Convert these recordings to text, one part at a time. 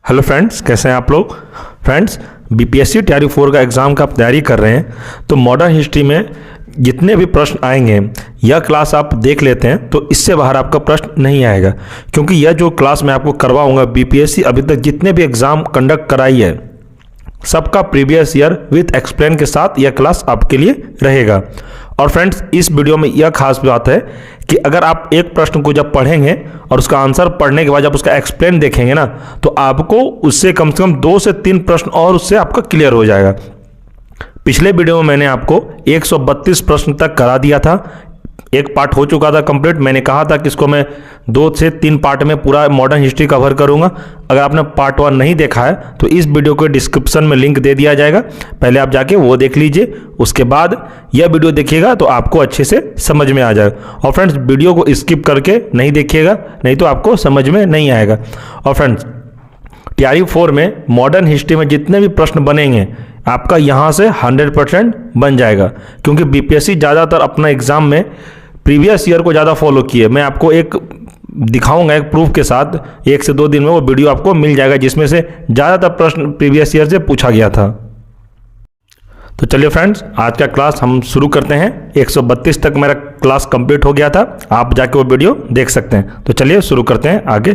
Hello friends, कैसे हैं आप लोग। फ्रेंड्स, बीपीएससी टीआरई 4 का एग्ज़ाम का आप तैयारी कर रहे हैं तो मॉडर्न हिस्ट्री में जितने भी प्रश्न आएंगे यह क्लास आप देख लेते हैं तो इससे बाहर आपका प्रश्न नहीं आएगा, क्योंकि यह जो क्लास मैं आपको करवाऊंगा बीपीएससी अभी तक जितने भी एग्ज़ाम कंडक्ट कराई है सबका प्रीवियस ईयर विथ एक्सप्लेन के साथ यह क्लास आपके लिए रहेगा। और फ्रेंड्स, इस वीडियो में यह खास बात है कि अगर आप एक प्रश्न को जब पढ़ेंगे और उसका आंसर पढ़ने के बाद जब उसका एक्सप्लेन देखेंगे ना तो आपको उससे कम से कम 2 से 3 प्रश्न और उससे आपका क्लियर हो जाएगा। पिछले वीडियो में मैंने आपको 132 प्रश्न तक करा दिया था, एक पार्ट हो चुका था कंप्लीट। मैंने कहा था कि इसको मैं 2 से 3 पार्ट में पूरा मॉडर्न हिस्ट्री कवर करूंगा। अगर आपने पार्ट 1 नहीं देखा है तो इस वीडियो के डिस्क्रिप्शन में लिंक दे दिया जाएगा, पहले आप जाके वो देख लीजिए, उसके बाद यह वीडियो देखिएगा तो आपको अच्छे से समझ में आ जाएगा। और फ्रेंड्स, वीडियो को स्किप करके नहीं देखिएगा, नहीं तो आपको समझ में नहीं आएगा। और फ्रेंड्स, टीआरई 4 में मॉडर्न हिस्ट्री में जितने भी प्रश्न बनेंगे आपका यहाँ से 100% बन जाएगा, क्योंकि बीपीएससी ज़्यादातर अपना एग्जाम में प्रीवियस ईयर को ज़्यादा फॉलो किए। मैं आपको एक दिखाऊंगा एक प्रूफ के साथ, 1 से 2 दिन में वो वीडियो आपको मिल जाएगा जिसमें से ज़्यादातर प्रश्न प्रीवियस ईयर से पूछा गया था। तो चलिए फ्रेंड्स, आज का क्लास हम शुरू करते हैं। 132 तक मेरा क्लास कंप्लीट हो गया था, आप जाके वो वीडियो देख सकते हैं। तो चलिए शुरू करते हैं आगे।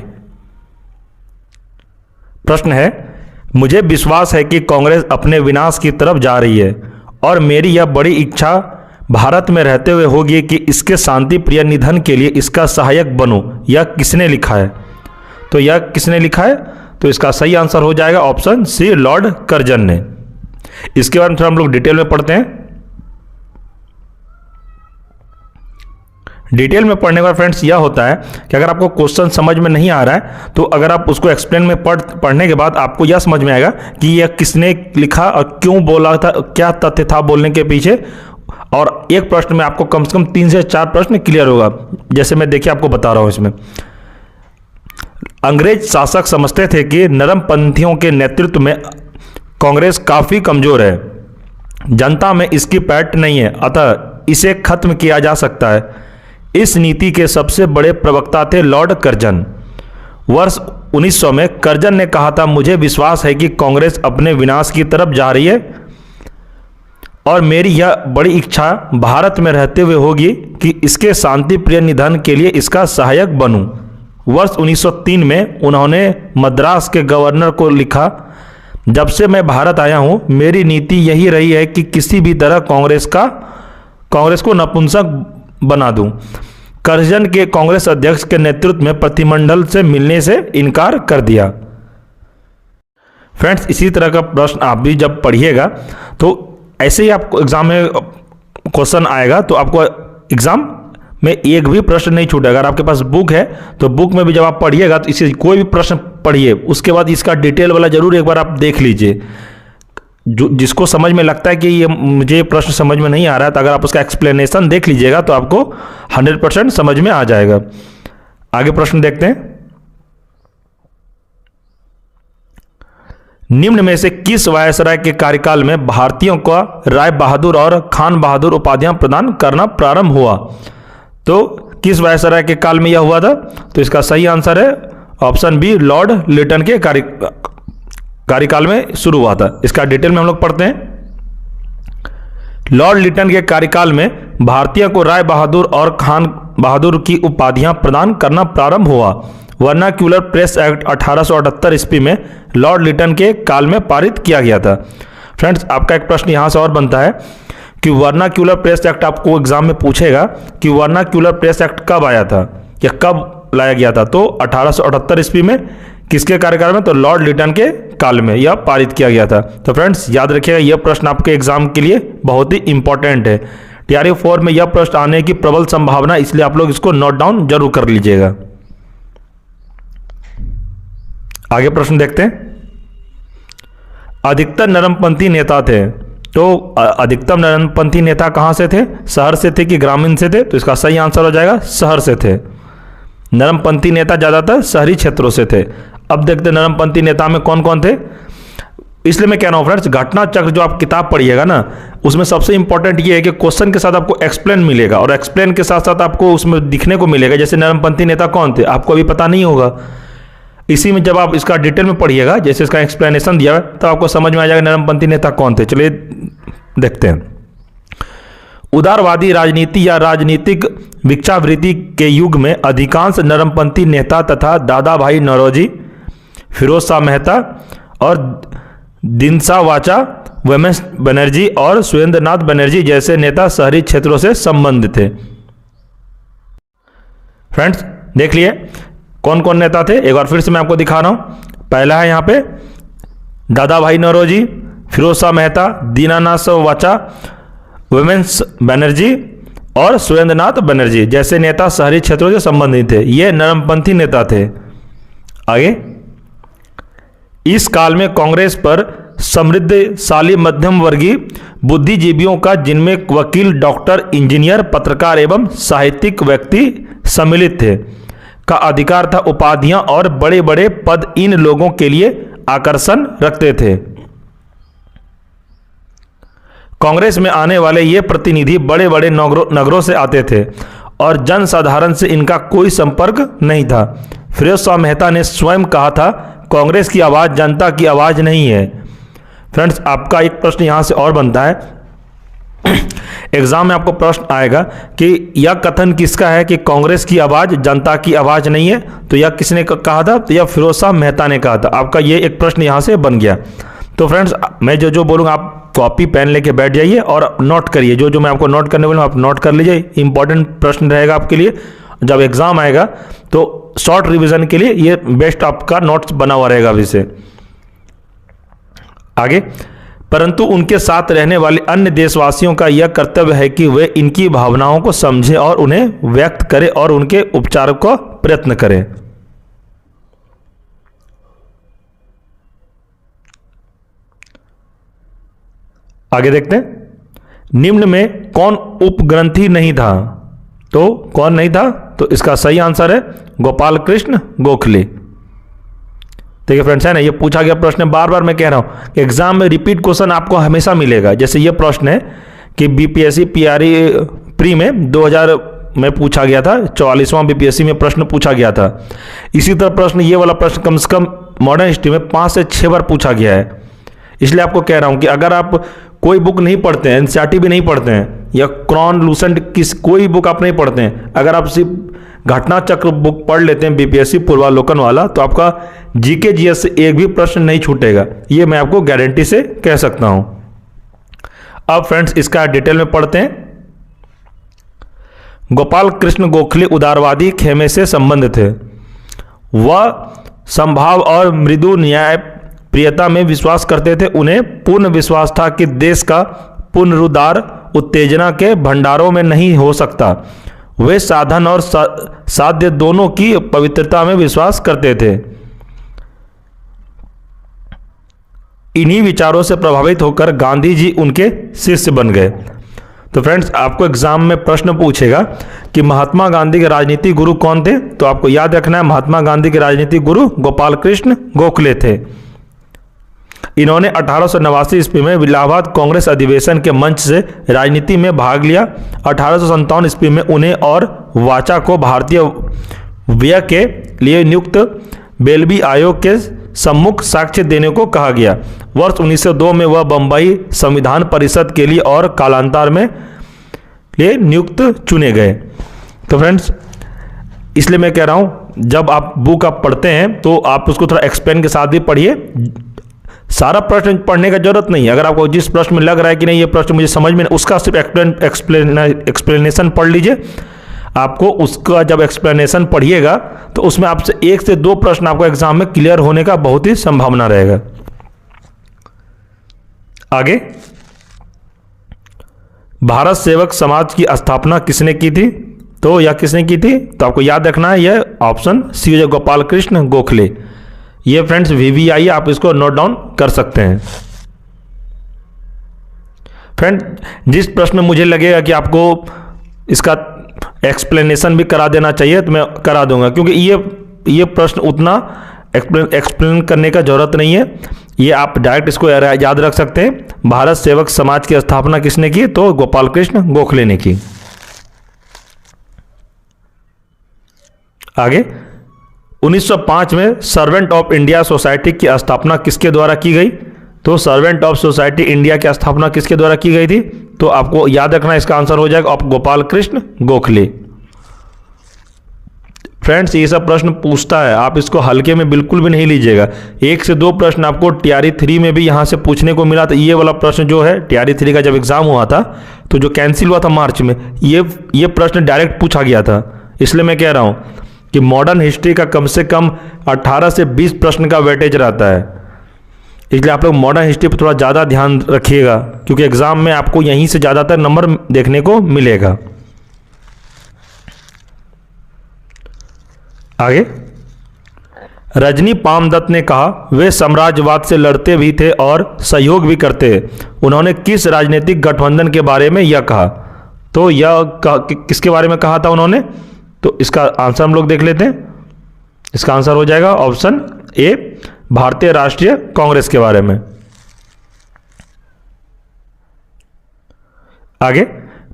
प्रश्न है, मुझे विश्वास है कि कांग्रेस अपने विनाश की तरफ जा रही है और मेरी यह बड़ी इच्छा भारत में रहते हुए होगी कि इसके शांति प्रिय निधन के लिए इसका सहायक बनूं। यह किसने लिखा है? तो यह किसने लिखा है? तो इसका सही आंसर हो जाएगा ऑप्शन सी, लॉर्ड कर्जन ने। इसके बारे में थोड़ा हम लोग डिटेल में पढ़ते हैं। डिटेल में पढ़ने के बाद फ्रेंड्स यह होता है कि अगर आपको क्वेश्चन समझ में नहीं आ रहा है तो अगर आप उसको एक्सप्लेन में पढ़ने के बाद आपको यह समझ में आएगा कि यह किसने लिखा और क्यों बोला था, क्या तथ्य था बोलने के पीछे। और एक प्रश्न में आपको कम से कम 3 से 4 प्रश्न क्लियर होगा। जैसे मैं देखिए आपको बता रहा हूं, इसमें अंग्रेज शासक समझते थे कि नरमपंथियों के नेतृत्व में कांग्रेस काफी कमजोर है, जनता में इसकी पैठ नहीं है, अतः इसे खत्म किया जा सकता है। इस नीति के सबसे बड़े प्रवक्ता थे लॉर्ड कर्जन। वर्ष 1900 में कर्जन ने कहा था, मुझे विश्वास है कि कांग्रेस अपने विनाश की तरफ जा रही है और मेरी यह बड़ी इच्छा भारत में रहते हुए होगी कि इसके शांति प्रिय निधन के लिए इसका सहायक बनूं। वर्ष 1903 में उन्होंने मद्रास के गवर्नर को लिखा, जब से मैं भारत आया हूं मेरी नीति यही रही है कि किसी भी तरह कांग्रेस को नपुंसक बना दूं। कर्जन के कांग्रेस अध्यक्ष के नेतृत्व में प्रतिमंडल से मिलने से इनकार कर दिया। फ्रेंड्स, इसी तरह का प्रश्न आप भी जब पढ़िएगा तो ऐसे ही आपको एग्जाम में क्वेश्चन आएगा तो आपको एग्जाम में एक भी प्रश्न नहीं छूटेगा। अगर आपके पास बुक है तो बुक में भी जब आप पढ़िएगा तो इसे कोई भी प्रश्न पढ़िए, उसके बाद इसका डिटेल वाला जरूर एक बार आप देख लीजिए। जिसको समझ में लगता है कि ये मुझे प्रश्न समझ में नहीं आ रहा है तो अगर आप उसका एक्सप्लेनेशन देख लीजिएगा तो आपको 100% समझ में आ जाएगा। आगे प्रश्न देखते हैं। निम्न में से किस वायसराय के कार्यकाल में भारतीयों को राय बहादुर और खान बहादुर उपाधियां प्रदान करना प्रारंभ हुआ? तो किस वायसराय के काल में यह हुआ था? तो इसका सही आंसर है ऑप्शन बी, लॉर्ड लिटन के कार्यकाल में शुरू हुआ था। इसका डिटेल में हम लोग पढ़ते हैं। लॉर्ड लिटन के कार्यकाल में भारतीयों को राय बहादुर और खान बहादुर की उपाधियां प्रदान करना प्रारंभ हुआ। वर्नाक्यूलर प्रेस एक्ट 1878 ईस्वी में लॉर्ड लिटन के काल में पारित किया गया था। फ्रेंड्स, आपका एक प्रश्न यहां से और बनता है कि वर्नाक्यूलर प्रेस एक्ट आपको एग्जाम में पूछेगा कि वर्नाक्यूलर प्रेस एक्ट कब आया था या कब लाया गया था? तो 1878 ईस्वी में। किसके कार्यकाल में? तो लॉर्ड लिटन के काल में यह पारित किया गया था। तो फ्रेंड्स, याद रखिएगा यह प्रश्न आपके एग्जाम के लिए बहुत ही इंपॉर्टेंट है। टीआरई 4 में यह प्रश्न आने की प्रबल संभावना, इसलिए आप लोग इसको नोट डाउन जरूर कर लीजिएगा। आगे प्रश्न देखते हैं। अधिकतर नरमपंथी नेता थे, तो अधिकतम नरमपंथी नेता कहां से थे? शहर से थे कि ग्रामीण से थे? तो इसका सही आंसर हो जाएगा शहर से थे। नरमपंथी नेता ज्यादातर शहरी क्षेत्रों से थे। अब देखते हैं नरमपंथी नेता में कौन कौन थे। इसलिए मैं कह रहा हूं फ्रेंड्स, घटना चक्र जो आप किताब पढ़िएगा ना उसमें सबसे इंपॉर्टेंट ये है कि क्वेश्चन के साथ आपको एक्सप्लेन मिलेगा और एक्सप्लेन के साथ साथ आपको उसमें दिखने को मिलेगा। जैसे नरमपंथी नेता कौन थे आपको अभी पता नहीं होगा, इसी में जब आप इसका डिटेल में पढ़िएगा, जैसे इसका एक्सप्लेनेशन दिया है, तो आपको समझ में आ जाएगा नरमपंथी नेता कौन थे। चलिए देखते हैं। उदारवादी राजनीति या राजनीतिक भिक्षावृत्ति के युग में अधिकांश नरमपंथी नेता तथा दादा भाई नौरोजी, फिरोज शाह मेहता और दिनसा वाचा वोमेश बनर्जी और सुरेंद्रनाथ बनर्जी जैसे नेता शहरी क्षेत्रों से संबंधित थे। फ्रेंड्स देख लिए कौन कौन नेता थे, एक बार फिर से मैं आपको दिखा रहा हूं। पहला है यहां पे दादा भाई नौरोजी, फिरोज शाह मेहता, दीनानाथ वाचा, वोमेश बनर्जी और सुरेंद्रनाथ बनर्जी जैसे नेता शहरी क्षेत्रों से संबंधित थे। ये नरमपंथी नेता थे। आगे, इस काल में कांग्रेस पर समृद्धशाली मध्यम वर्गीय बुद्धिजीवियों का, जिनमें वकील, डॉक्टर, इंजीनियर, पत्रकार एवं साहित्यिक व्यक्ति सम्मिलित थे, का अधिकार था। उपाधियां और बड़े बड़े पद इन लोगों के लिए आकर्षण रखते थे। कांग्रेस में आने वाले ये प्रतिनिधि बड़े बड़े नगरों से आते थे और जनसाधारण से इनका कोई संपर्क नहीं था। फिरोज शाह मेहता ने स्वयं कहा था, कांग्रेस की आवाज़ जनता की आवाज़ नहीं है। फ्रेंड्स आपका एक प्रश्न यहाँ से और बनता है, एग्जाम में आपको प्रश्न आएगा कि यह कथन किसका है कि कांग्रेस की आवाज़ जनता की आवाज़ नहीं है, तो यह किसने कहा था? तो यह फिरोज शाह मेहता ने कहा था। आपका ये एक प्रश्न यहाँ से बन गया। तो फ्रेंड्स मैं जो जो बोलूँगा आप कॉपी पेन लेके बैठ जाइए और नोट करिए। जो जो मैं आपको नोट करने बोलूँ आप नोट कर लीजिए। इंपॉर्टेंट प्रश्न रहेगा आपके लिए, जब एग्जाम आएगा तो शॉर्ट रिवीजन के लिए ये बेस्ट आपका नोट्स बना हुआ रहेगा अभी से। आगे, परंतु उनके साथ रहने वाले अन्य देशवासियों का यह कर्तव्य है कि वे इनकी भावनाओं को समझें और उन्हें व्यक्त करें और उनके उपचार को प्रयत्न करें। आगे देखते हैं, निम्न में कौन उपग्रंथी नहीं था? तो कौन नहीं था? तो इसका सही आंसर है गोपाल कृष्ण गोखले। देखिए फ्रेंड्स, है ना, ये पूछा गया प्रश्न बार बार मैं कह रहा हूं कि एग्जाम में रिपीट क्वेश्चन आपको हमेशा मिलेगा। जैसे ये प्रश्न है कि बीपीएससी पीआरई प्री में 2000 में पूछा गया था, 44वां बीपीएससी में प्रश्न पूछा गया था। इसी तरह प्रश्न, ये वाला प्रश्न कम से कम मॉडर्न हिस्ट्री में 5 से 6 बार पूछा गया है। इसलिए आपको कह रहा हूं कि अगर आप कोई बुक नहीं पढ़ते हैं, एनसीईआरटी भी नहीं पढ़ते हैं, या क्रॉन लूसेंट किस कोई बुक आप नहीं पढ़ते हैं, अगर आप सिर्फ घटना चक्र बुक पढ़ लेते हैं बीपीएससी पूर्वालोकन वाला, तो आपका जीके जीएस से एक भी प्रश्न नहीं छूटेगा। ये मैं आपको गारंटी से कह सकता हूं। अब फ्रेंड्स इसका डिटेल में पढ़ते हैं। गोपाल कृष्ण गोखले उदारवादी खेमे से संबंध थे। वह संभाव और मृदु न्याय प्रियता में विश्वास करते थे। उन्हें पूर्ण विश्वास था कि देश का पुनरुद्धार उत्तेजना के भंडारों में नहीं हो सकता। वे साधन और साध्य दोनों की पवित्रता में विश्वास करते थे। इन्हीं विचारों से प्रभावित होकर गांधी जी उनके शिष्य बन गए। तो फ्रेंड्स आपको एग्जाम में प्रश्न पूछेगा कि महात्मा गांधी के राजनीतिक गुरु कौन थे? तो आपको याद रखना है महात्मा गांधी के राजनीतिक गुरु गोपाल कृष्ण गोखले थे। इन्होंने 1889 ईस्वी में इलाहाबाद कांग्रेस अधिवेशन के मंच से राजनीति में भाग लिया। 1857 ईस्वी में उन्हें और वाचा को भारतीय व्यय के लिए नियुक्त बेलबी आयोग के सम्मुख साक्ष्य देने को कहा गया। वर्ष 1902 में वह बंबई संविधान परिषद के लिए और कालांतर में लिए नियुक्त चुने गए। तो फ्रेंड्स इसलिए मैं कह रहा हूं जब आप बुक आप पढ़ते हैं तो आप उसको थोड़ा एक्सप्लेन के साथ भी पढ़िए। सारा प्रश्न पढ़ने का जरूरत नहीं है। अगर आपको जिस प्रश्न में लग रहा है कि नहीं ये प्रश्न मुझे समझ में, उसका सिर्फ एक्सप्लेनेशन पढ़ लीजिए। आपको उसका जब एक्सप्लेनेशन पढ़िएगा तो उसमें आपसे 1 से 2 प्रश्न आपको एग्जाम में क्लियर होने का बहुत ही संभावना रहेगा। आगे, भारत सेवक समाज की स्थापना किसने की थी? तो यह किसने की थी? तो आपको याद रखना है यह ऑप्शन सी है, गोपाल कृष्ण गोखले। ये फ्रेंड्स वीवीआई आप इसको नोट डाउन कर सकते हैं। फ्रेंड जिस प्रश्न में मुझे लगेगा कि आपको इसका एक्सप्लेनेशन भी करा देना चाहिए तो मैं करा दूंगा, क्योंकि ये प्रश्न उतना एक्सप्लेन करने का जरूरत नहीं है। ये आप डायरेक्ट इसको याद रख सकते हैं। भारत सेवक समाज की स्थापना किसने की? तो गोपाल कृष्ण गोखले ने की। आगे, 1905 में सर्वेंट ऑफ इंडिया सोसाइटी की स्थापना किसके द्वारा की गई? तो सर्वेंट ऑफ सोसाइटी इंडिया की स्थापना किसके द्वारा की गई थी? तो आपको याद रखना, इसका आंसर हो जाएगा ऑफ गोपाल कृष्ण गोखले। फ्रेंड्स, ये सब प्रश्न पूछता है, आप इसको हल्के में बिल्कुल भी नहीं लीजिएगा। 1 से 2 प्रश्न आपको टीआरई 3 में भी यहां से पूछने को मिला था। ये वाला प्रश्न जो है टीआरई 3 का जब एग्जाम हुआ था तो जो कैंसिल हुआ था मार्च में, ये प्रश्न डायरेक्ट पूछा गया था। इसलिए मैं कह रहा हूं कि मॉडर्न हिस्ट्री का कम से कम 18 से 20 प्रश्न का वेटेज रहता है। इसलिए आप लोग मॉडर्न हिस्ट्री पर थोड़ा ज़्यादा ध्यान रखिएगा, क्योंकि एग्जाम में आपको यहीं से ज़्यादातर नंबर देखने को मिलेगा। आगे, रजनी पामदत्त ने कहा वे साम्राज्यवाद से लड़ते भी थे और सहयोग भी करते। उन्होंने किस राजनीतिक गठबंधन के बारे में यह कहा? तो किसके बारे में कहा था उन्होंने? तो इसका आंसर हम लोग देख लेते हैं। इसका आंसर हो जाएगा ऑप्शन ए, भारतीय राष्ट्रीय कांग्रेस के बारे में। आगे,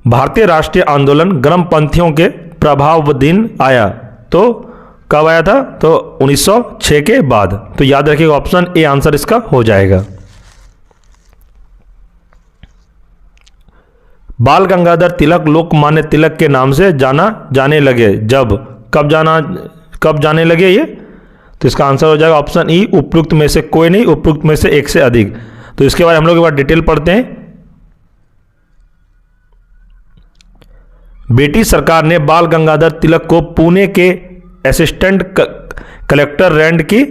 भारतीय राष्ट्रीय आंदोलन गर्मपंथियों के प्रभावाधीन आया, तो कब आया था? तो 1906 के बाद। तो याद रखिएगा ऑप्शन ए आंसर इसका हो जाएगा। बाल गंगाधर तिलक लोकमान्य तिलक के नाम से जाने लगे जब? कब जाने लगे ये? तो इसका आंसर हो जाएगा ऑप्शन ई, उपयुक्त में से कोई नहीं, उपयुक्त में से एक से अधिक। तो इसके बारे में हम लोग एक बार डिटेल पढ़ते हैं। ब्रिटिश सरकार ने बाल गंगाधर तिलक को पुणे के असिस्टेंट कलेक्टर रैंड की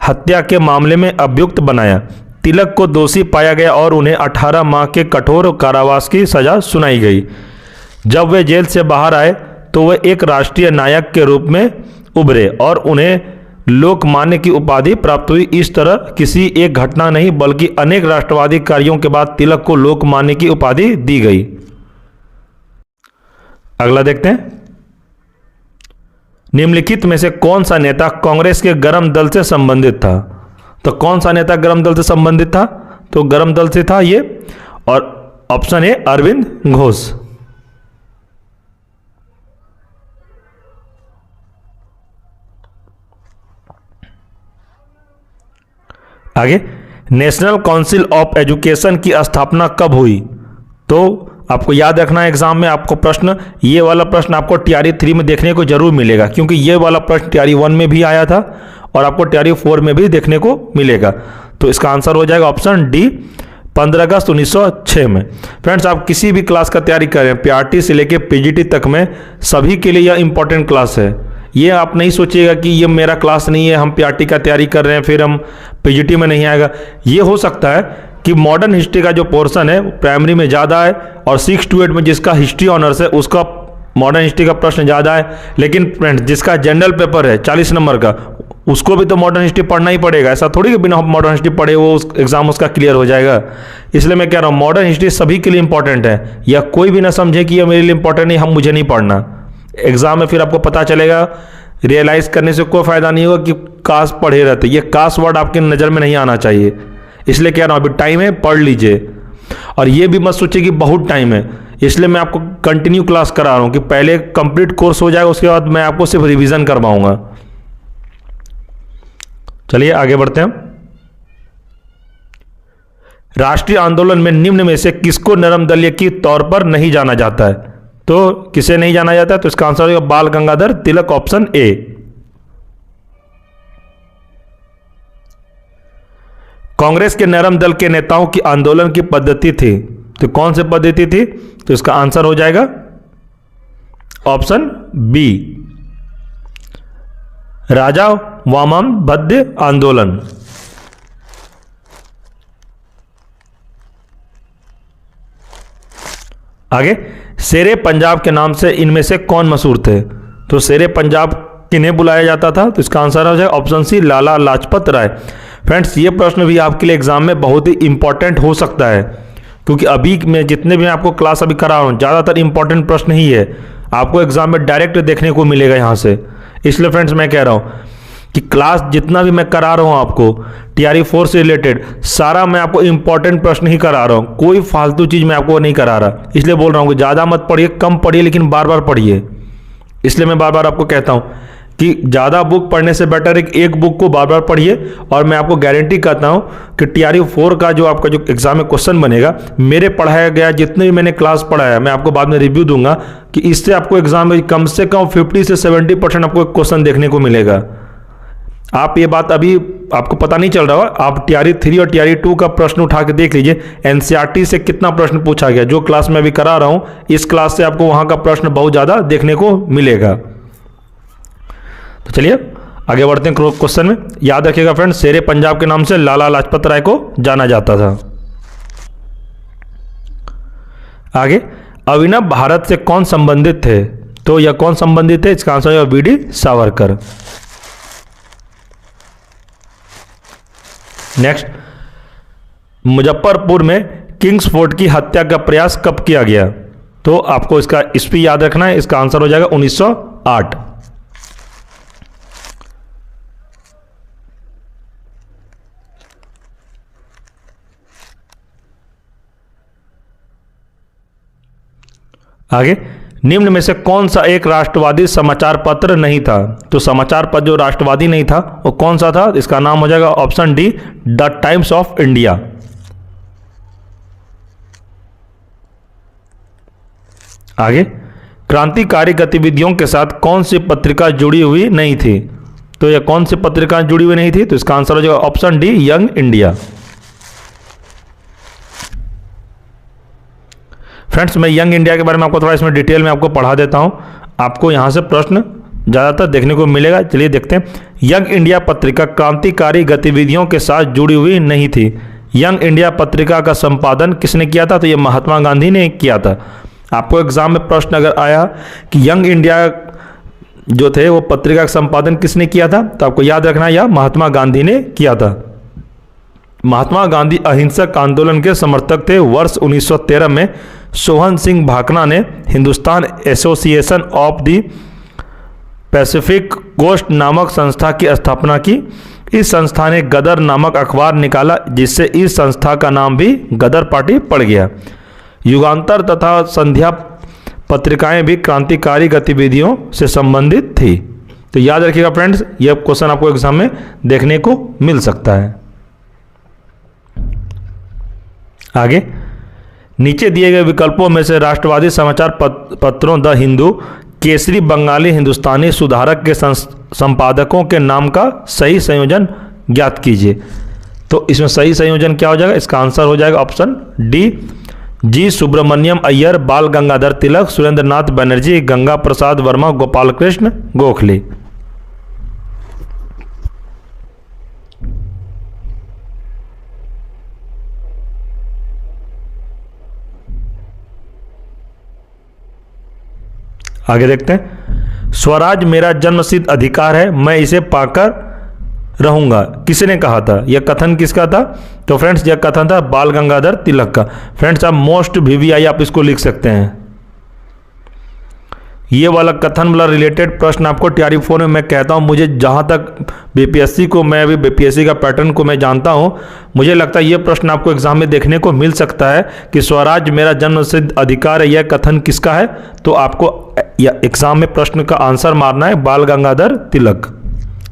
हत्या के मामले में अभियुक्त बनाया। तिलक को दोषी पाया गया और उन्हें 18 माह के कठोर कारावास की सजा सुनाई गई। जब वे जेल से बाहर आए तो वे एक राष्ट्रीय नायक के रूप में उभरे और उन्हें लोकमान्य की उपाधि प्राप्त हुई। इस तरह किसी एक घटना नहीं बल्कि अनेक राष्ट्रवादी कार्यों के बाद तिलक को लोकमान्य की उपाधि दी गई। अगला देखते हैं, निम्नलिखित में से कौन सा नेता कांग्रेस के गर्म दल से संबंधित था? तो कौन सा नेता गर्म दल से संबंधित था? तो गर्म दल से था ये, और ऑप्शन ए अरविंद घोष। आगे, नेशनल काउंसिल ऑफ एजुकेशन की स्थापना कब हुई? तो आपको याद रखना है, एग्जाम में आपको प्रश्न, ये वाला प्रश्न आपको टीआरई 3 में देखने को जरूर मिलेगा, क्योंकि ये वाला प्रश्न टीआरई 1 में भी आया था और आपको टीआरई 4 में भी देखने को मिलेगा। तो इसका आंसर हो जाएगा ऑप्शन डी, 15 अगस्त 1906 में। फ्रेंड्स, आप किसी भी क्लास का तैयारी करें, पीआरटी से लेके पीजीटी तक में, सभी के लिए यह इंपॉर्टेंट क्लास है। ये आप नहीं सोचिएगा कि ये मेरा क्लास नहीं है, हम पीआरटी का तैयारी कर रहे हैं फिर हम पीजीटी में नहीं आएगा। ये हो सकता है कि मॉडर्न हिस्ट्री का जो पोर्शन है प्राइमरी में ज़्यादा है और 6 to 8 में जिसका हिस्ट्री ऑनर्स है उसका मॉडर्न हिस्ट्री का प्रश्न ज़्यादा है, लेकिन फ्रेंड्स जिसका जनरल पेपर है 40 नंबर का, उसको भी तो मॉडर्न हिस्ट्री पढ़ना ही पड़ेगा। ऐसा थोड़ी कि बिना मॉडर्न हिस्ट्री पढ़े वो उस एग्जाम उसका क्लियर हो जाएगा। इसलिए मैं कह रहा हूँ मॉडर्न हिस्ट्री सभी के लिए इंपॉर्टेंट है, या कोई भी ना समझे कि ये मेरे लिए इंपॉर्टेंट नहीं, मुझे नहीं पढ़ना। एग्जाम में फिर आपको पता चलेगा, रियलाइज करने से कोई फायदा नहीं होगा कि काश पढ़े रहते। ये काश वर्ड आपके नज़र में नहीं आना चाहिए। इसलिए कह रहा हूँ अभी टाइम है, पढ़ लीजिए। और ये भी मत सोचिए कि बहुत टाइम है, इसलिए मैं आपको कंटिन्यू क्लास करा रहा हूँ कि पहले कंप्लीट कोर्स हो जाएगा, उसके बाद मैं आपको सिर्फ रिवीजन करवाऊंगा। चलिए आगे बढ़ते हैं। राष्ट्रीय आंदोलन में निम्न में से किसको नरम दलीय के तौर पर नहीं जाना जाता है? तो किसे नहीं जाना जाता है? तो इसका आंसर होगा बाल गंगाधर तिलक, ऑप्शन ए। कांग्रेस के नरम दल के नेताओं की आंदोलन की पद्धति थी, तो कौन सी पद्धति थी? तो इसका आंसर हो जाएगा ऑप्शन बी, राजा वामनभद्र आंदोलन। आगे, शेरे पंजाब के नाम से इनमें से कौन मशहूर थे? तो शेरे पंजाब किन्हें बुलाया जाता था? तो इसका आंसर हो जाएगा option C, Lala Lajpat Rai. Friends, ये प्रश्न भी आपके लिए एग्जाम में बहुत ही इंपॉर्टेंट हो सकता है, क्योंकि अभी मैं जितने भी आपको क्लास अभी करा रहा हूँ ज़्यादातर इंपॉर्टेंट प्रश्न ही है, आपको एग्जाम में डायरेक्ट देखने को मिलेगा यहाँ से। इसलिए फ्रेंड्स मैं कह रहा हूँ कि क्लास जितना भी मैं करा रहा हूँ आपको टीआरई 4 से रिलेटेड, सारा मैं आपको इंपॉर्टेंट प्रश्न ही करा रहा हूँ, कोई फालतू चीज़ मैं आपको नहीं करा रहा। इसलिए बोल रहा हूँ कि ज़्यादा मत पढ़िए, कम पढ़िए, लेकिन बार बार पढ़िए। इसलिए मैं बार बार आपको कहता हूँ कि ज़्यादा बुक पढ़ने से बेटर है कि एक बुक को बार बार पढ़िए। और मैं आपको गारंटी करता हूँ कि TRE 4 का जो आपका जो एग्ज़ाम में क्वेश्चन बनेगा, मेरे पढ़ाया गया जितने भी मैंने क्लास पढ़ाया, मैं आपको बाद में रिव्यू दूंगा कि इससे आपको एग्ज़ाम में कम से कम 50 से 70% आपको क्वेश्चन देखने को मिलेगा। आप ये बात अभी आपको पता नहीं चल रहा हो, आप TRE 3 और TRE 2 का प्रश्न उठा के देख लीजिए, NCERT से कितना प्रश्न पूछा गया। जो क्लास में अभी करा रहा हूँ, इस क्लास से आपको वहाँ का प्रश्न बहुत ज़्यादा देखने को मिलेगा। तो चलिए आगे बढ़ते हैं क्वेश्चन में। याद रखिएगा फ्रेंड्स, शेरे पंजाब के नाम से लाला लाजपत राय को जाना जाता था। आगे, अभिनव भारत से कौन संबंधित थे? तो यह कौन संबंधित है? इसका आंसर है VD सावरकर। नेक्स्ट, मुजफ्फरपुर में किंग्स फोर्ट की हत्या का प्रयास कब किया गया? तो आपको इसका ईस्वी याद रखना है। इसका आंसर हो जाएगा 1908। आगे, निम्न में से कौन सा एक राष्ट्रवादी समाचार पत्र नहीं था? तो समाचार पत्र जो राष्ट्रवादी नहीं था वो कौन सा था? इसका नाम हो जाएगा option D, the times of India. आगे, क्रांतिकारी गतिविधियों के साथ कौन सी पत्रिका जुड़ी हुई नहीं थी? तो यह कौन सी पत्रिका जुड़ी हुई नहीं थी? तो इसका आंसर हो जाएगा option D, young India. Friends, मैं यंग इंडिया के बारे में आपको थोड़ा इसमें डिटेल में आपको पढ़ा देता हूं, आपको यहां से प्रश्न ज़्यादातर देखने को मिलेगा। चलिए देखते हैं। यंग इंडिया पत्रिका क्रांतिकारी गतिविधियों के साथ जुड़ी हुई नहीं थी। यंग इंडिया पत्रिका का संपादन किसने किया था? तो ये महात्मा गांधी ने किया था। आपको एग्जाम में प्रश्न अगर आया कि यंग इंडिया जो थे वो पत्रिका का संपादन किसने किया था, तो आपको याद रखना है यह महात्मा गांधी ने किया था। महात्मा गांधी अहिंसक आंदोलन के समर्थक थे। वर्ष 1913 में सोहन सिंह भाकना ने Hindustan association of the Pacific coast नामक संस्था की स्थापना की। इस संस्था ने गदर नामक अखबार निकाला, जिससे इस संस्था का नाम भी गदर पार्टी पड़ गया। युगांतर तथा संध्या पत्रिकाएं भी क्रांतिकारी गतिविधियों से संबंधित थी। तो याद रखिएगा फ्रेंड्स, यह क्वेश्चन आपको एग्जाम में देखने को मिल सकता है। आगे, नीचे दिए गए विकल्पों में से राष्ट्रवादी समाचार पत्रों द हिंदू, केसरी, बंगाली, हिंदुस्तानी सुधारक के संपादकों के नाम का सही संयोजन ज्ञात कीजिए। तो इसमें सही संयोजन क्या हो जाएगा? इसका आंसर हो जाएगा ऑप्शन डी, जी सुब्रमण्यम अय्यर, बाल गंगाधर तिलक, सुरेंद्र नाथ बनर्जी, गंगा प्रसाद वर्मा, गोपाल कृष्ण गोखले। आगे देखते हैं। स्वराज मेरा जन्मसिद्ध अधिकार है, मैं इसे पाकर रहूंगा, किसने कहा था? यह कथन किसका था? तो फ्रेंड्स, यह कथन था बाल गंगाधर तिलक का। फ्रेंड्स, आप मोस्ट VVI आप इसको लिख सकते हैं। ये वाला कथन वाला रिलेटेड प्रश्न आपको TRE 4 में मैं कहता हूं, मुझे जहां तक BPSC को, मैं अभी BPSC का पैटर्न को मैं जानता हूं, मुझे लगता है ये प्रश्न आपको एग्जाम में देखने को मिल सकता है कि स्वराज मेरा जन्मसिद्ध अधिकार है, यह कथन किसका है? तो आपको एग्जाम में प्रश्न का आंसर मारना है बाल गंगाधर तिलक।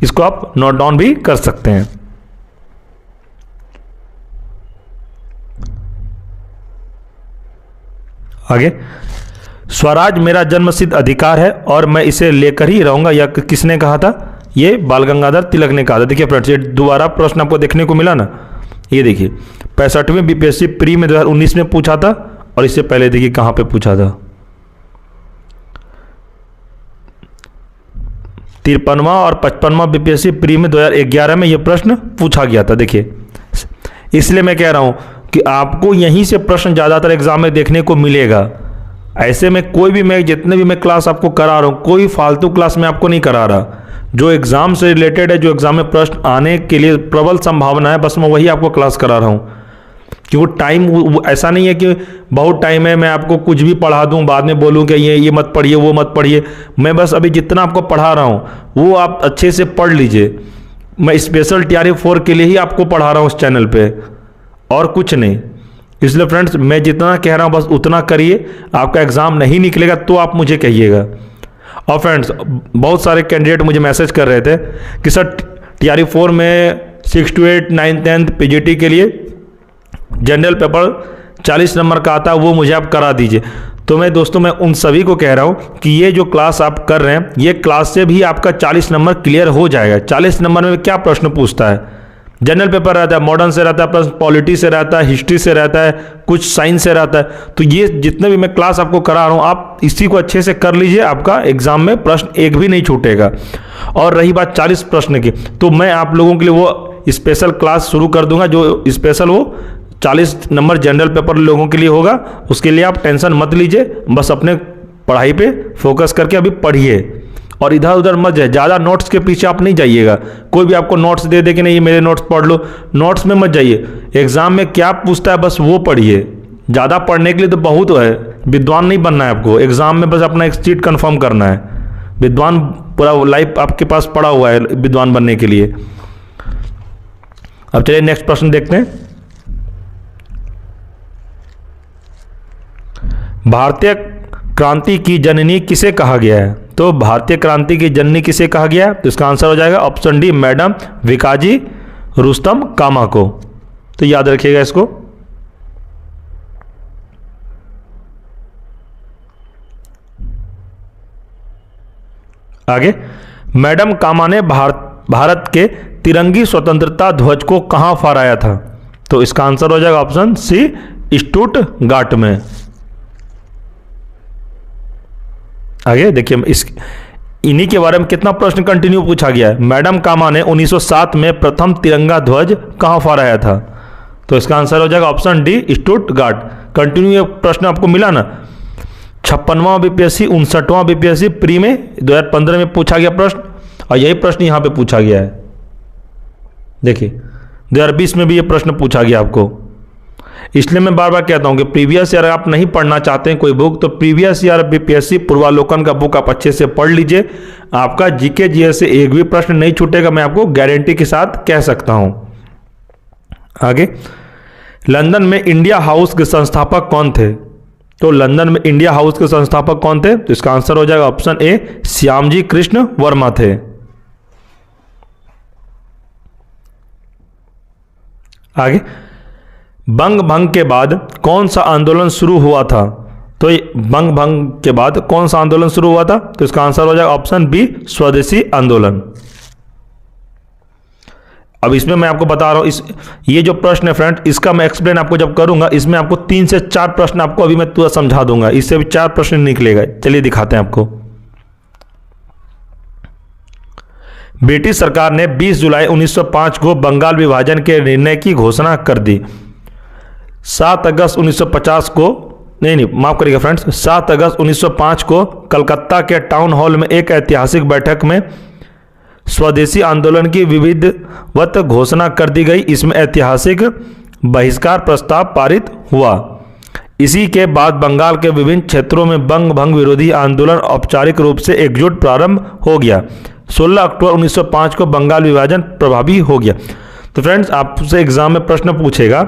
इसको आप नोट डाउन भी कर सकते हैं। आगे, स्वराज मेरा जन्मसिद्ध अधिकार है और मैं इसे लेकर ही रहूंगा, यह किसने कहा था? ये बाल गंगाधर तिलक ने कहा था। देखिए फ्रेंड्स, ये दोबारा प्रश्न आपको देखने को मिला ना, ये देखिए 65वें BPSC प्री में 2019 में पूछा था, और इससे पहले देखिए कहां पे पूछा था, 53वां और 55वां BPSC प्री में 2011 में यह प्रश्न पूछा गया था। देखिए, इसलिए मैं कह रहा हूं कि आपको यहीं से प्रश्न ज़्यादातर एग्जाम में देखने को मिलेगा। ऐसे में कोई भी, मैं जितने भी मैं क्लास आपको करा रहा हूँ, कोई फालतू क्लास में आपको नहीं करा रहा। जो एग्ज़ाम से रिलेटेड है, जो एग्ज़ाम में प्रश्न आने के लिए प्रबल संभावना है, बस मैं वही आपको क्लास करा रहा हूँ। क्योंकि टाइम ऐसा नहीं है कि बहुत टाइम है, मैं आपको कुछ भी पढ़ा दूं, बाद में बोलूं कि ये मत पढ़िए, वो मत पढ़िए। मैं बस अभी जितना आपको पढ़ा रहा हूँ वो आप अच्छे से पढ़ लीजिए। मैं स्पेशल TRE 4 के लिए ही आपको पढ़ा रहा हूँ इस चैनल पे, और कुछ नहीं। इसलिए फ्रेंड्स, मैं जितना कह रहा हूँ बस उतना करिए। आपका एग्ज़ाम नहीं निकलेगा तो आप मुझे कहिएगा। और फ्रेंड्स बहुत सारे कैंडिडेट मुझे मैसेज कर रहे थे कि सर TRE 4 में 6 to 8 9th 10th PGT के लिए जनरल पेपर 40 नंबर का आता है, वो मुझे आप करा दीजिए। तो मैं दोस्तों मैं उन सभी को कह रहा हूँ कि ये जो क्लास आप कर रहे हैं, ये क्लास से भी आपका 40 नंबर क्लियर हो जाएगा। 40 नंबर में क्या प्रश्न पूछता है? जनरल पेपर रहता है, मॉडर्न से रहता है, प्लस पॉलिटी से रहता है, हिस्ट्री से रहता है, कुछ साइंस से रहता है। तो ये जितने भी मैं क्लास आपको करा रहा हूँ, आप इसी को अच्छे से कर लीजिए, आपका एग्जाम में प्रश्न एक भी नहीं छूटेगा। और रही बात 40 प्रश्न की, तो मैं आप लोगों के लिए वो स्पेशल क्लास शुरू कर दूंगा, जो स्पेशल वो 40 नंबर जनरल पेपर लोगों के लिए होगा। उसके लिए आप टेंशन मत लीजिए, बस अपने पढ़ाई पे फोकस करके अभी पढ़िए और इधर उधर मत जाए। ज़्यादा नोट्स के पीछे आप नहीं जाइएगा। कोई भी आपको नोट्स दे दे कि नहीं ये मेरे नोट्स पढ़ लो, नोट्स में मत जाइए। एग्जाम में क्या पूछता है बस वो पढ़िए। ज़्यादा पढ़ने के लिए तो बहुत है, विद्वान नहीं बनना है आपको। एग्जाम में बस अपना एक सीट कन्फर्म करना है। विद्वान पूरा लाइफ आपके पास पड़ा हुआ है विद्वान बनने के लिए। अब चलिए नेक्स्ट प्रश्न देखते हैं। भारतीय क्रांति की जननी किसे कहा गया है? तो भारतीय क्रांति की जननी किसे कहा गया है? तो इसका आंसर हो जाएगा option D, madam Bhikaji Rustam Cama को। तो याद रखिएगा इसको। आगे, मैडम कामा ने भारत के तिरंगी स्वतंत्रता ध्वज को कहां फहराया था? तो इसका आंसर हो जाएगा ऑप्शन सी, स्टुटगार्ट में। आगे देखिए, इन्हीं के बारे में कितना प्रश्न कंटिन्यू पूछा गया है। मैडम कामा ने 1907 में प्रथम तिरंगा ध्वज कहां फहराया था? तो इसका आंसर हो जाएगा ऑप्शन डी, स्टुटगार्ट। कंटिन्यू ये प्रश्न आपको मिला ना। 56वां BPSC, 59वां BPSC प्री में 2015 में पूछा गया प्रश्न, और यही प्रश्न यहां पे पूछा गया है। देखिए 2020 में भी ये प्रश्न पूछा गया आपको। इसलिए मैं बार बार कहता हूं कि प्रीवियस ईयर आप नहीं पढ़ना चाहते हैं कोई बुक, तो प्रीवियस ईयर BPSC पूर्वालोकन का बुक आप अच्छे से पढ़ लीजिए। आपका GK GS से एक भी प्रश्न नहीं छूटेगा, मैं आपको गारंटी के साथ कह सकता हूं। आगे, लंदन में इंडिया हाउस के संस्थापक कौन थे? तो लंदन में इंडिया हाउस के संस्थापक कौन थे? तो इसका आंसर हो जाएगा ऑप्शन ए, श्यामजी कृष्ण वर्मा थे। आगे, बंग भंग के बाद कौन सा आंदोलन शुरू हुआ था? तो बंग भंग के बाद कौन सा आंदोलन शुरू हुआ था? तो इसका आंसर हो जाएगा ऑप्शन बी, स्वदेशी आंदोलन। अब इसमें मैं आपको बता रहा हूं, ये जो प्रश्न है फ्रेंड, इसका मैं एक्सप्लेन आपको जब करूंगा, इसमें आपको 3 से 4 प्रश्न आपको अभी मैं तुरंत समझा दूंगा। इससे भी 4 प्रश्न निकलेगा। चलिए दिखाते हैं आपको। ब्रिटिश सरकार ने 20 जुलाई 1905 को बंगाल विभाजन के निर्णय की घोषणा कर दी। 7 अगस्त 1950 को, नहीं माफ करिएगा फ्रेंड्स, 7 अगस्त 1905 को कलकत्ता के टाउन हॉल में एक ऐतिहासिक बैठक में स्वदेशी आंदोलन की विधिवत घोषणा कर दी गई। इसमें ऐतिहासिक बहिष्कार प्रस्ताव पारित हुआ। इसी के बाद बंगाल के विभिन्न क्षेत्रों में बंग भंग विरोधी आंदोलन औपचारिक रूप से एकजुट प्रारंभ हो गया। 16 अक्टूबर 1905 को बंगाल विभाजन प्रभावी हो गया। तो फ्रेंड्स, आपसे एग्जाम में प्रश्न पूछेगा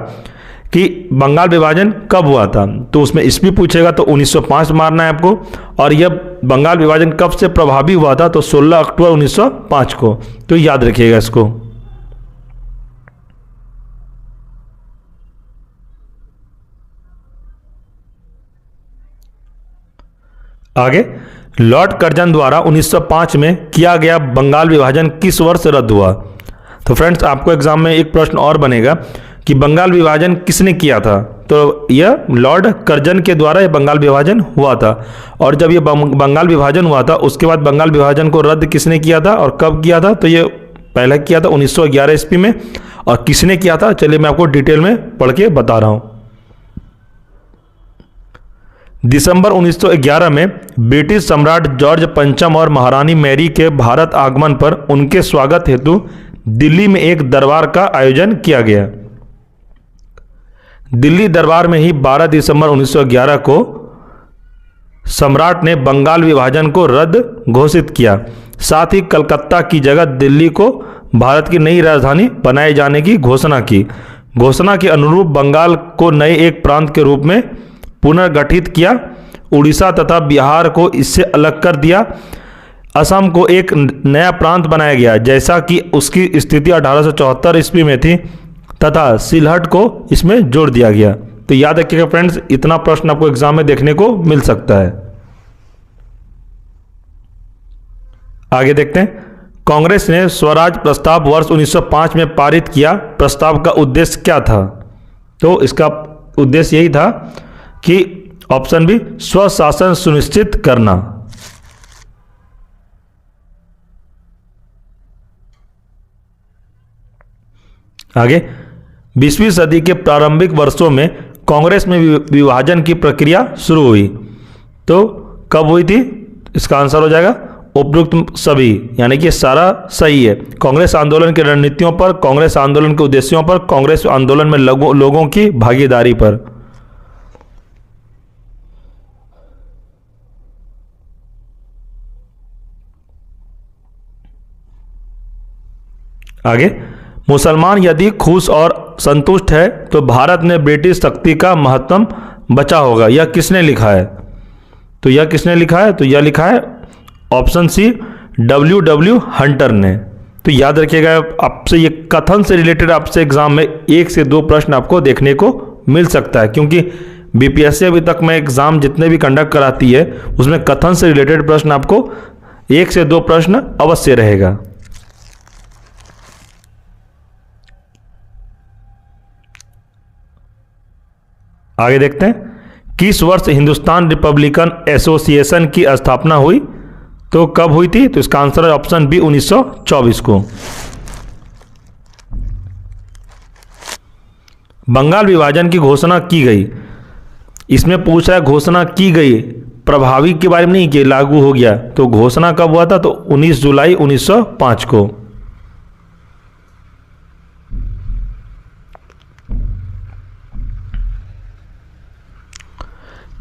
कि बंगाल विभाजन कब हुआ था, तो उसमें ईस्वी पूछेगा, तो 1905 मारना है आपको। और यह बंगाल विभाजन कब से प्रभावी हुआ था, तो 16 अक्टूबर 1905 को। तो याद रखिएगा इसको। आगे, लॉर्ड कर्जन द्वारा 1905 में किया गया बंगाल विभाजन किस वर्ष रद्द हुआ? तो फ्रेंड्स, आपको एग्जाम में एक प्रश्न और बनेगा कि बंगाल विभाजन किसने किया था? तो यह लॉर्ड कर्जन के द्वारा यह बंगाल विभाजन हुआ था। और जब यह बंगाल विभाजन हुआ था, उसके बाद बंगाल विभाजन को रद्द किसने किया था और कब किया था? तो यह पहले किया था 1911 ईस्वी में। और किसने किया था, चलिए मैं आपको डिटेल में पढ़ के बता रहा हूं। दिसंबर 1911 में ब्रिटिश सम्राट जॉर्ज पंचम और महारानी मैरी के भारत आगमन पर उनके स्वागत हेतु दिल्ली में एक दरबार का आयोजन किया गया। दिल्ली दरबार में ही 12 दिसंबर 1911 को सम्राट ने बंगाल विभाजन को रद्द घोषित किया। साथ ही कलकत्ता की जगह दिल्ली को भारत की नई राजधानी बनाए जाने की घोषणा की। घोषणा के अनुरूप बंगाल को नए एक प्रांत के रूप में पुनर्गठित किया। उड़ीसा तथा बिहार को इससे अलग कर दिया। असम को एक नया प्रांत बनाया गया जैसा कि उसकी स्थिति 1874 ईस्वी में थी तथा सिलहट को इसमें जोड़ दिया गया। तो याद रखिएगा फ्रेंड्स, इतना प्रश्न आपको एग्जाम में देखने को मिल सकता है। आगे देखते हैं, कांग्रेस ने स्वराज प्रस्ताव वर्ष 1905 में पारित किया। प्रस्ताव का उद्देश्य क्या था? तो इसका उद्देश्य यही था कि ऑप्शन बी, स्वशासन सुनिश्चित करना। आगे, 20वीं सदी के प्रारंभिक वर्षों में कांग्रेस में विभाजन की प्रक्रिया शुरू हुई। तो कब हुई थी? इसका आंसर हो जाएगा उपयुक्त सभी, यानी कि सारा सही है। कांग्रेस आंदोलन की रणनीतियों पर, कांग्रेस आंदोलन के उद्देश्यों पर, कांग्रेस आंदोलन में लोगों की भागीदारी पर। आगे, मुसलमान यदि खुश और संतुष्ट है तो भारत ने ब्रिटिश शक्ति का महत्व बचा होगा। यह किसने लिखा है? तो यह किसने लिखा है? तो यह लिखा है ऑप्शन सी, W हंटर ने। तो याद रखिएगा, आपसे ये कथन से रिलेटेड आपसे एग्जाम में 1 से 2 प्रश्न आपको देखने को मिल सकता है, क्योंकि बीपीएससी अभी तक में एग्जाम जितने भी कंडक्ट कराती है उसमें कथन से रिलेटेड प्रश्न आपको 1 से 2 प्रश्न अवश्य रहेगा। आगे देखते हैं, किस वर्ष हिंदुस्तान रिपब्लिकन एसोसिएशन की स्थापना हुई? तो कब हुई थी? तो इसका आंसर है ऑप्शन बी, 1924 को। बंगाल विभाजन की घोषणा की गई। इसमें पूछ रहा है घोषणा की गई, प्रभावी के बारे में नहीं कि लागू हो गया। तो घोषणा कब हुआ था? तो 19 जुलाई 1905 को।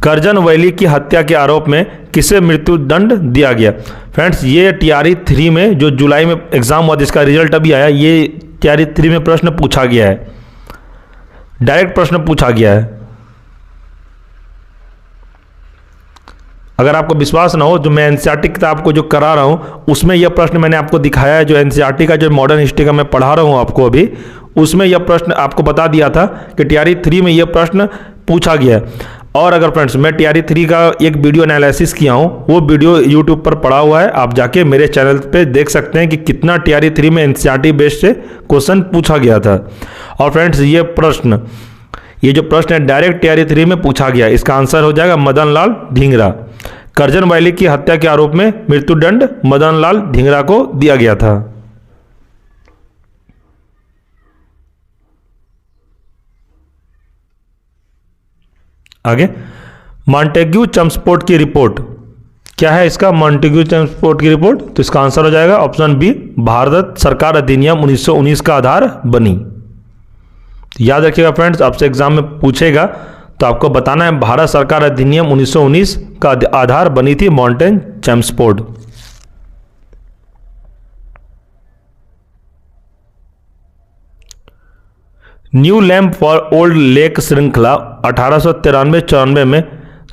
करजन वैली की हत्या के आरोप में किसे मृत्यु दंड दिया गया? फ्रेंड्स, ये TRE 3 में जो जुलाई में एग्जाम हुआ जिसका रिजल्ट अभी आया, ये TRE 3 में प्रश्न पूछा गया है, डायरेक्ट प्रश्न पूछा गया है। अगर आपको विश्वास ना हो, जो मैं एनसीईआरटी किताब को जो करा रहा हूँ उसमें यह प्रश्न मैंने आपको दिखाया है। जो एनसीईआरटी का जो मॉडर्न हिस्ट्री का मैं पढ़ा रहा हूँ आपको अभी, उसमें यह प्रश्न आपको बता दिया था कि TRE 3 में यह प्रश्न पूछा गया है। और अगर फ्रेंड्स मैं TRE 3 का एक वीडियो एनालिसिस किया हूँ, वो वीडियो यूट्यूब पर पड़ा हुआ है, आप जाके मेरे चैनल पे देख सकते हैं कि कितना TRE 3 में एनसीईआरटी बेस्ड से क्वेश्चन पूछा गया था। और फ्रेंड्स ये जो प्रश्न है डायरेक्ट TRE 3 में पूछा गया। इसका आंसर हो जाएगा मदन लाल धिंगरा। करजन वैली की हत्या के आरोप में मृत्युदंड मदन लाल धिंगरा को दिया गया था। आगे, मॉन्टेग्यू चम्स्फोर्ड की रिपोर्ट क्या है? इसका मॉन्टेग्यू चम्स्फोर्ड की रिपोर्ट, तो इसका आंसर हो जाएगा ऑप्शन बी, भारत सरकार अधिनियम 1919 का आधार बनी। याद रखिएगा फ्रेंड्स, आपसे एग्जाम में पूछेगा तो आपको बताना है भारत सरकार अधिनियम 1919 का आधार बनी थी Montagu Chelmsford. New lamp for old lake श्रृंखला 1893-94 में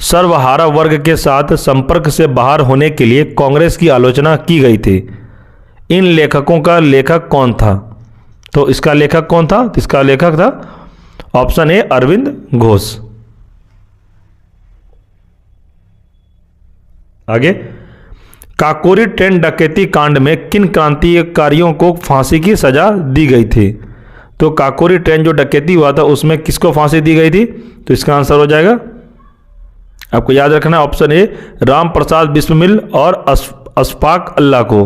सर्वहारा वर्ग के साथ संपर्क से बाहर होने के लिए कांग्रेस की आलोचना की गई थी। इन लेखकों का लेखक कौन था? तो इसका लेखक कौन था? तो इसका लेखक था ऑप्शन ए, अरविंद घोष। आगे, काकोरी ट्रेन डकैती कांड में किन क्रांतिकारियों को फांसी की सजा दी गई थी? तो काकोरी ट्रेन जो डकैती हुआ था उसमें किसको फांसी दी गई थी? तो इसका आंसर हो जाएगा, आपको याद रखना है ऑप्शन ए, राम प्रसाद बिस्मिल और अशफाक उल्लाह को,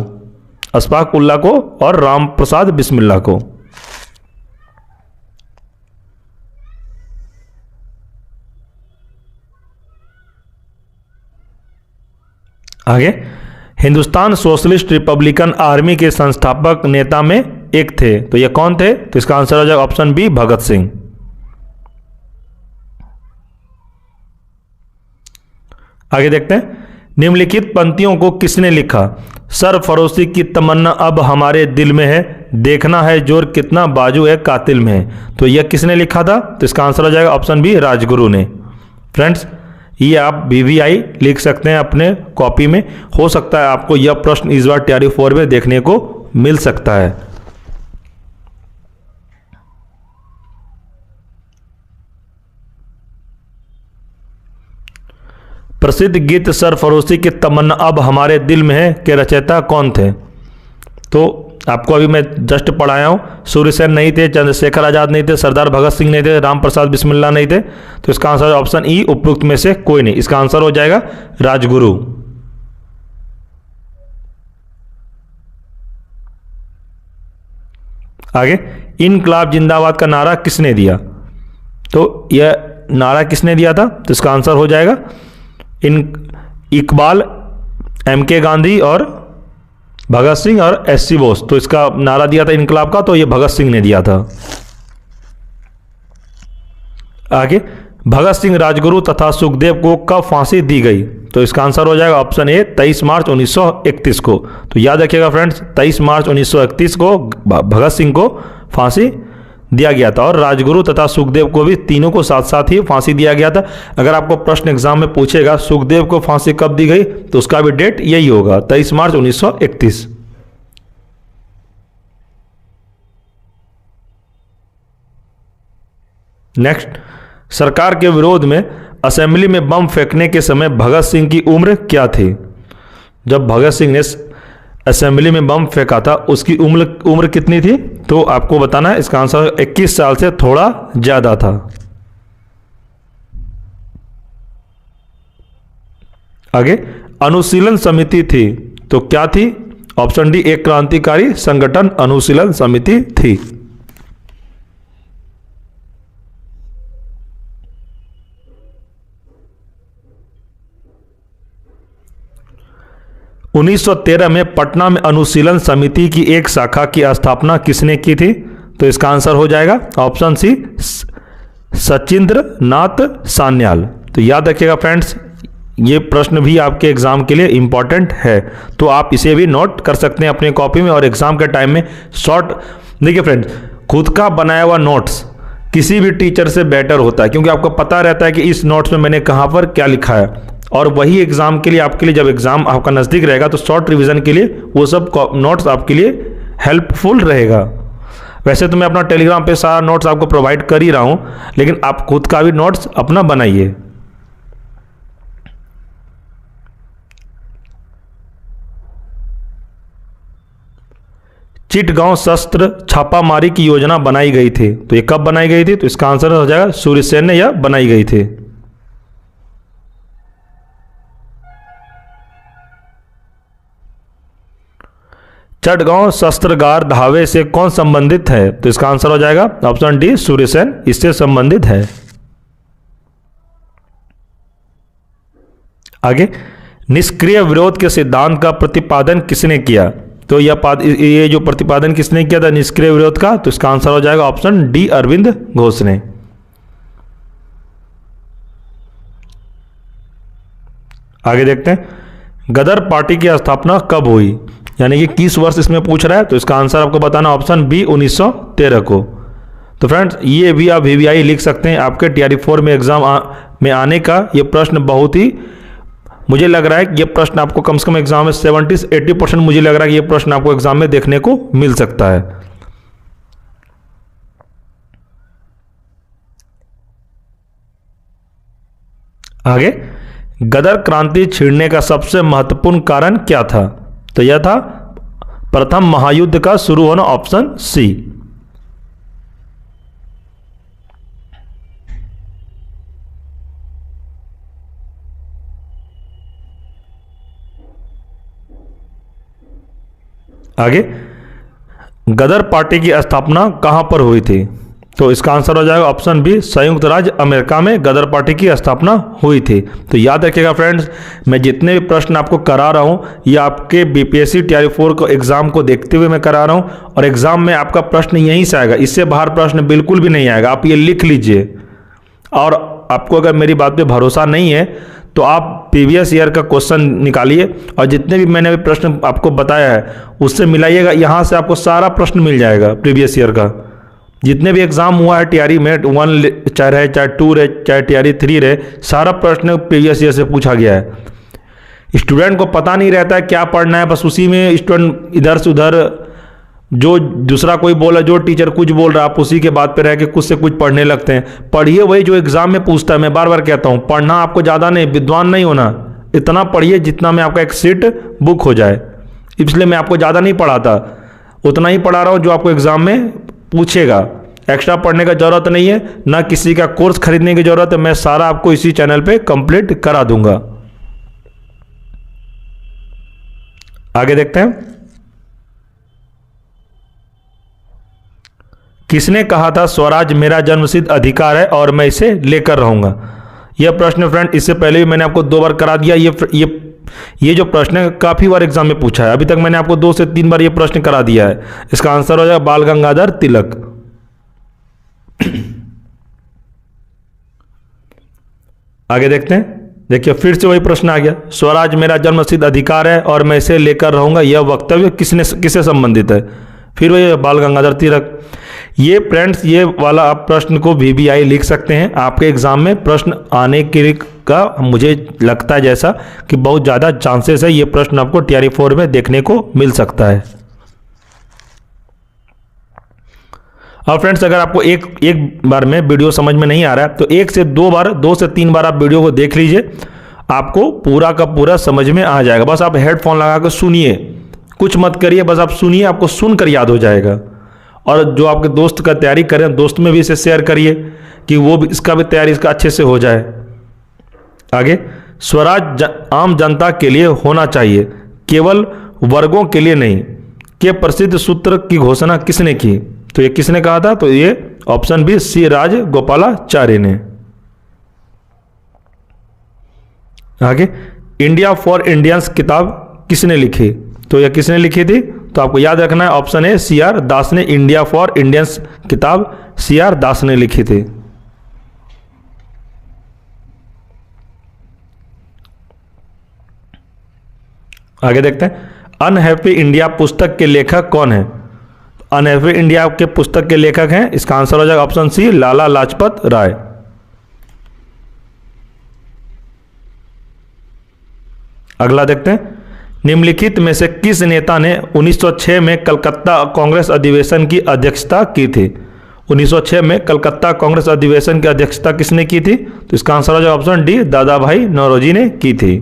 अशफाक उल्लाह को और राम प्रसाद बिस्मिल्लाह को। आगे, हिंदुस्तान सोशलिस्ट रिपब्लिकन आर्मी के संस्थापक नेता में एक थे, तो ये कौन थे? तो इसका आंसर हो जाएगा ऑप्शन बी, भगत सिंह। आगे देखते हैं, निम्नलिखित पंक्तियों को किसने लिखा? सरफरोशी की तमन्ना अब हमारे दिल में है, देखना है जोर कितना बाजू है कातिल में है। तो यह किसने लिखा था? तो इसका आंसर हो जाएगा ऑप्शन बी, राजगुरु ने। फ्रेंड्स, ये आप VVI लिख सकते हैं अपने कॉपी में। हो सकता है आपको यह प्रश्न इस बार तैयारी 4 में देखने को मिल सकता है। प्रसिद्ध गीत सरफरोशी की तमन्ना अब हमारे दिल में है के रचयिता कौन थे? तो आपको अभी मैं जस्ट पढ़ाया हूँ, सूर्यसेन नहीं थे, चंद्रशेखर आजाद नहीं थे, सरदार भगत सिंह नहीं थे, राम प्रसाद बिस्मिल्लाह नहीं थे। तो इसका आंसर ऑप्शन ई, उपयुक्त में से कोई नहीं। इसका आंसर हो जाएगा राजगुरु। आगे, इनकलाब जिंदाबाद का नारा किसने दिया? तो यह नारा किसने दिया था? तो इसका आंसर हो जाएगा इकबाल, MK गांधी और भगत सिंह और SC बोस। तो इसका नारा दिया था इनकलाब का, तो ये भगत सिंह ने दिया था। आगे, भगत सिंह, राजगुरु तथा सुखदेव को कब फांसी दी गई? तो इसका आंसर हो जाएगा ऑप्शन ए, 23 मार्च 1931 को। तो याद रखिएगा फ्रेंड्स, 23 मार्च 1931 को भगत सिंह को फांसी दिया गया था, और राजगुरु तथा सुखदेव को भी, तीनों को साथ साथ ही फांसी दिया गया था। अगर आपको प्रश्न एग्जाम में पूछेगा सुखदेव को फांसी कब दी गई, तो उसका भी डेट यही होगा, 23 मार्च 1931। नेक्स्ट, सरकार के विरोध में असेंबली में बम फेंकने के समय भगत सिंह की उम्र क्या थी? जब भगत सिंह ने असेंबली में बम फेंका था, उसकी उम्र कितनी थी? तो आपको बताना है। इसका आंसर 21 साल से थोड़ा ज्यादा था। आगे, अनुशीलन समिति थी, तो क्या थी? ऑप्शन डी, एक क्रांतिकारी संगठन अनुशीलन समिति थी। उन्नीस 1913 में पटना में अनुशीलन समिति की एक शाखा की स्थापना किसने की थी? तो इसका आंसर हो जाएगा ऑप्शन सी, सचिंद्र नाथ सान्याल। तो याद रखिएगा फ्रेंड्स, ये प्रश्न भी आपके एग्जाम के लिए इंपॉर्टेंट है, तो आप इसे भी नोट कर सकते हैं अपने कॉपी में, और एग्जाम के टाइम में शॉर्ट। देखिए फ्रेंड्स, खुद का बनाया हुआ नोट्स किसी भी टीचर से बेटर होता है, क्योंकि आपको पता रहता है कि इस नोट्स में मैंने कहाँ पर क्या लिखा है, और वही एग्जाम के लिए आपके लिए, जब एग्जाम आपका नज़दीक रहेगा तो शॉर्ट रिवीजन के लिए वो सब नोट्स आपके लिए हेल्पफुल रहेगा। वैसे तो मैं अपना टेलीग्राम पे सारा नोट्स आपको प्रोवाइड कर ही रहा हूं, लेकिन आप खुद का भी नोट्स अपना बनाइए। चिटगांव शस्त्र छापामारी की योजना बनाई गई थी, तो ये कब बनाई गई थी? तो इसका आंसर हो जाएगा सूर्यसेन ने यह बनाई गई थी। चटगांव शस्त्रागार धावे से कौन संबंधित है? तो इसका आंसर हो जाएगा ऑप्शन डी, सूर्यसेन इससे संबंधित है। आगे, निष्क्रिय विरोध के सिद्धांत का प्रतिपादन किसने किया? तो ये जो प्रतिपादन किसने किया था निष्क्रिय विरोध का? तो इसका आंसर हो जाएगा ऑप्शन डी, अरविंद घोष ने। आगे देखते हैं, गदर पार्टी की स्थापना कब हुई? यानी कि किस वर्ष इसमें पूछ रहा है, तो इसका आंसर आपको बताना ऑप्शन बी, 1913 को। तो फ्रेंड्स, ये भी आप VVI लिख सकते हैं। आपके TRE 4 में एग्जाम में आने का ये प्रश्न बहुत ही, मुझे लग रहा है कि ये प्रश्न आपको कम से कम एग्जाम में 70 से 80% मुझे लग रहा है कि ये प्रश्न आपको एग्जाम में देखने को मिल सकता है। आगे, गदर क्रांति छिड़ने का सबसे महत्वपूर्ण कारण क्या था? तो यह था प्रथम महायुद्ध का शुरू होना, ऑप्शन सी। आगे, गदर पार्टी की स्थापना कहां पर हुई थी? तो इसका आंसर हो जाएगा ऑप्शन बी, संयुक्त राज्य अमेरिका में गदर पार्टी की स्थापना हुई थी। तो याद रखिएगा फ्रेंड्स, मैं जितने भी प्रश्न आपको करा रहा हूं ये आपके BPSC TRE 4 को एग्जाम को देखते हुए मैं करा रहा हूं, और एग्जाम में आपका प्रश्न यहीं से आएगा, इससे बाहर प्रश्न बिल्कुल भी नहीं आएगा। आप ये लिख लीजिए, और आपको अगर मेरी बात पे भरोसा नहीं है तो आप प्रीवियस ईयर का क्वेश्चन निकालिए, और जितने भी मैंने प्रश्न आपको बताया है उससे मिलाइएगा, यहाँ से आपको सारा प्रश्न मिल जाएगा प्रीवियस ईयर का। जितने भी एग्ज़ाम हुआ है टीआरई में 1 चाहे रहे, चाहे 2 रहे, चाहे टीआरई 3 रहे, सारा प्रश्न प्रीवियस ईयर से पूछा गया है। स्टूडेंट को पता नहीं रहता है क्या पढ़ना है, बस उसी में स्टूडेंट इधर से उधर, जो दूसरा कोई बोला, जो टीचर कुछ बोल रहा है, आप उसी के बात पे रह के कुछ से कुछ पढ़ने लगते हैं। पढ़िए वही जो एग्जाम में पूछता है। मैं बार बार कहता हूँ, पढ़ना आपको ज़्यादा नहीं, विद्वान नहीं होना, इतना पढ़िए जितना में आपका एक सीट बुक हो जाए। इसलिए मैं आपको ज़्यादा नहीं पढ़ाता, उतना ही पढ़ा रहा हूँ जो आपको एग्जाम में पूछेगा। एक्स्ट्रा पढ़ने का ज़रूरत नहीं है, ना किसी का कोर्स खरीदने की ज़रूरत है, मैं सारा आपको इसी चैनल पे कंप्लीट करा दूंगा। आगे देखते हैं, किसने कहा था स्वराज मेरा जन्मसिद्ध अधिकार है और मैं इसे लेकर रहूंगा? यह प्रश्न फ्रेंड इससे पहले भी मैंने आपको 2 बार करा दिया। ये जो प्रश्न है काफी बार एग्जाम में पूछा है, अभी तक मैंने आपको 2 से 3 बार ये प्रश्न करा दिया है। इसका आंसर हो जाएगा बाल गंगाधर तिलक। आगे देखते हैं, देखिए फिर से वही प्रश्न आ गया, स्वराज मेरा जन्मसिद्ध अधिकार है और मैं इसे लेकर रहूंगा, यह वक्तव्य किससे संबंधित है? फिर वही बाल गंगाधर तिलक। ये फ्रेंड्स ये वाला आप प्रश्न को VBI लिख सकते हैं, आपके एग्जाम में प्रश्न आने का मुझे लगता है जैसा कि बहुत ज़्यादा चांसेस है ये प्रश्न आपको TRE 4 में देखने को मिल सकता है। और फ्रेंड्स अगर आपको एक बार में वीडियो समझ में नहीं आ रहा है तो 1 से 2 बार, 2 से 3 बार आप वीडियो को देख लीजिए, आपको पूरा का पूरा समझ में आ जाएगा। बस आप हेडफोन लगा कर सुनिए, कुछ मत करिए, बस आप सुनिए, आपको सुनकर याद हो जाएगा। और जो आपके दोस्त का तैयारी करें, दोस्त में भी इसे शेयर करिए कि वो भी इसका भी तैयारी इसका अच्छे से हो जाए। आगे, स्वराज आम जनता के लिए होना चाहिए, केवल वर्गों के लिए नहीं, के प्रसिद्ध सूत्र की घोषणा किसने की? तो ये किसने कहा था? तो ये ऑप्शन बी सी राजगोपालाचारी ने। आगे, इंडिया फॉर इंडियंस किताब किसने लिखी? तो यह किसने लिखी थी? तो आपको याद रखना है ऑप्शन ए CR दास ने इंडिया फॉर इंडियंस किताब CR दास ने लिखी थी। आगे देखते हैं, अनहैप्पी इंडिया पुस्तक के लेखक कौन है? अनहैप्पी इंडिया के पुस्तक के लेखक हैं, इसका आंसर हो जाएगा ऑप्शन सी लाला लाजपत राय। अगला देखते हैं, निम्नलिखित में से किस नेता ने 1906 में कलकत्ता कांग्रेस अधिवेशन की अध्यक्षता की थी? 1906 में कलकत्ता कांग्रेस अधिवेशन की अध्यक्षता किसने की थी? तो इसका आंसर हो जाएगा ऑप्शन डी दादा भाई नौरोजी ने की थी।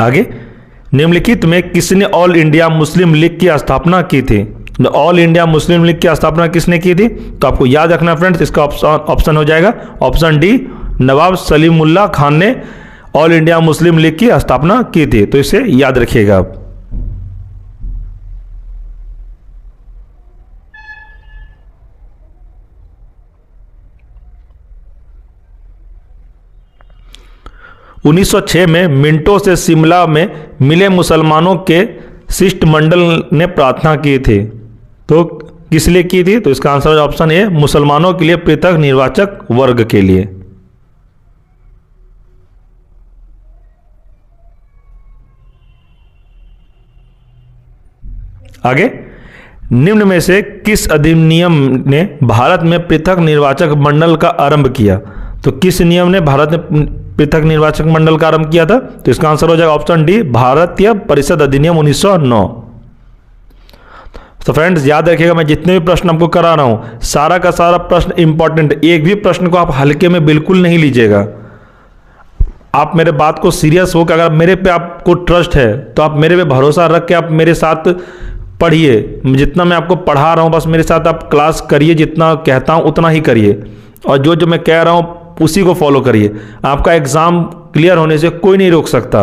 आगे, निम्नलिखित में किसने ऑल इंडिया मुस्लिम लीग की स्थापना की थी? ऑल इंडिया मुस्लिम लीग की स्थापना किसने की थी? तो आपको याद रखना फ्रेंड्स, इसका ऑप्शन हो जाएगा ऑप्शन डी नवाब सलीमुल्लाह खान ने ऑल इंडिया मुस्लिम लीग की स्थापना की थी। तो इसे याद रखिएगा आप। (1906) में मिंटो से शिमला में मिले मुसलमानों के शिष्टमंडल ने प्रार्थना की थी। तो किस लिए की थी? तो इसका आंसर ऑप्शन ए मुसलमानों के लिए पृथक निर्वाचक वर्ग के लिए। आगे, निम्न में से किस अधिनियम ने भारत में पृथक निर्वाचक मंडल का आरंभ किया? तो किस नियम ने भारत में पृथक निर्वाचक मंडल का आरंभ किया था? तो इसका आंसर हो जाएगा ऑप्शन डी भारतीय परिषद अधिनियम 1909। तो फ्रेंड्स याद रखिएगा, मैं जितने भी प्रश्न आपको करा रहा हूं सारा का सारा प्रश्न इंपॉर्टेंट, एक भी प्रश्न को आप हल्के में बिल्कुल नहीं लीजिएगा। आप मेरे बात को सीरियस होकर, अगर मेरे पे आपको ट्रस्ट है तो आप मेरे पे भरोसा रख के आप मेरे साथ पढ़िए। जितना मैं आपको पढ़ा रहा हूँ बस मेरे साथ आप क्लास करिए, जितना कहता हूँ उतना ही करिए, और जो मैं कह रहा हूँ उसी को फॉलो करिए। आपका एग्ज़ाम क्लियर होने से कोई नहीं रोक सकता।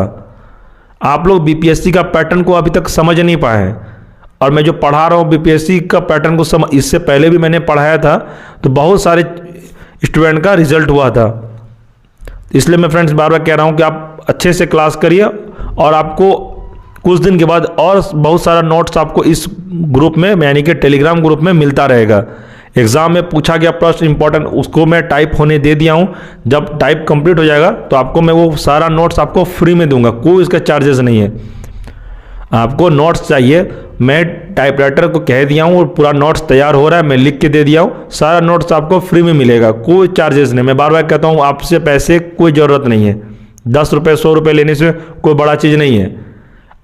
आप लोग BPSC का पैटर्न को अभी तक समझ नहीं पाए हैं, और मैं जो पढ़ा रहा हूँ BPSC का पैटर्न को इससे पहले भी मैंने पढ़ाया था, तो बहुत सारे स्टूडेंट का रिजल्ट हुआ था। इसलिए मैं फ्रेंड्स बार बार कह रहा हूँ कि आप अच्छे से क्लास करिए, और आपको कुछ दिन के बाद और बहुत सारा नोट्स आपको इस ग्रुप में यानी कि टेलीग्राम ग्रुप में मिलता रहेगा। एग्जाम में पूछा गया प्रश्न इंपॉर्टेंट उसको मैं टाइप होने दे दिया हूँ, जब टाइप कंप्लीट हो जाएगा तो आपको मैं वो सारा नोट्स आपको फ्री में दूंगा, कोई इसका चार्जेस नहीं है। आपको नोट्स चाहिए मैं टाइपराइटर को कह दिया हूँ और पूरा नोट्स तैयार हो रहा है, मैं लिख के दे दिया हूँ। सारा नोट्स आपको फ्री में मिलेगा, कोई चार्जेस नहीं। मैं बार बार कहता हूँ आपसे पैसे कोई ज़रूरत नहीं है, 10 रुपये 100 रुपये लेने से कोई बड़ा चीज़ नहीं है।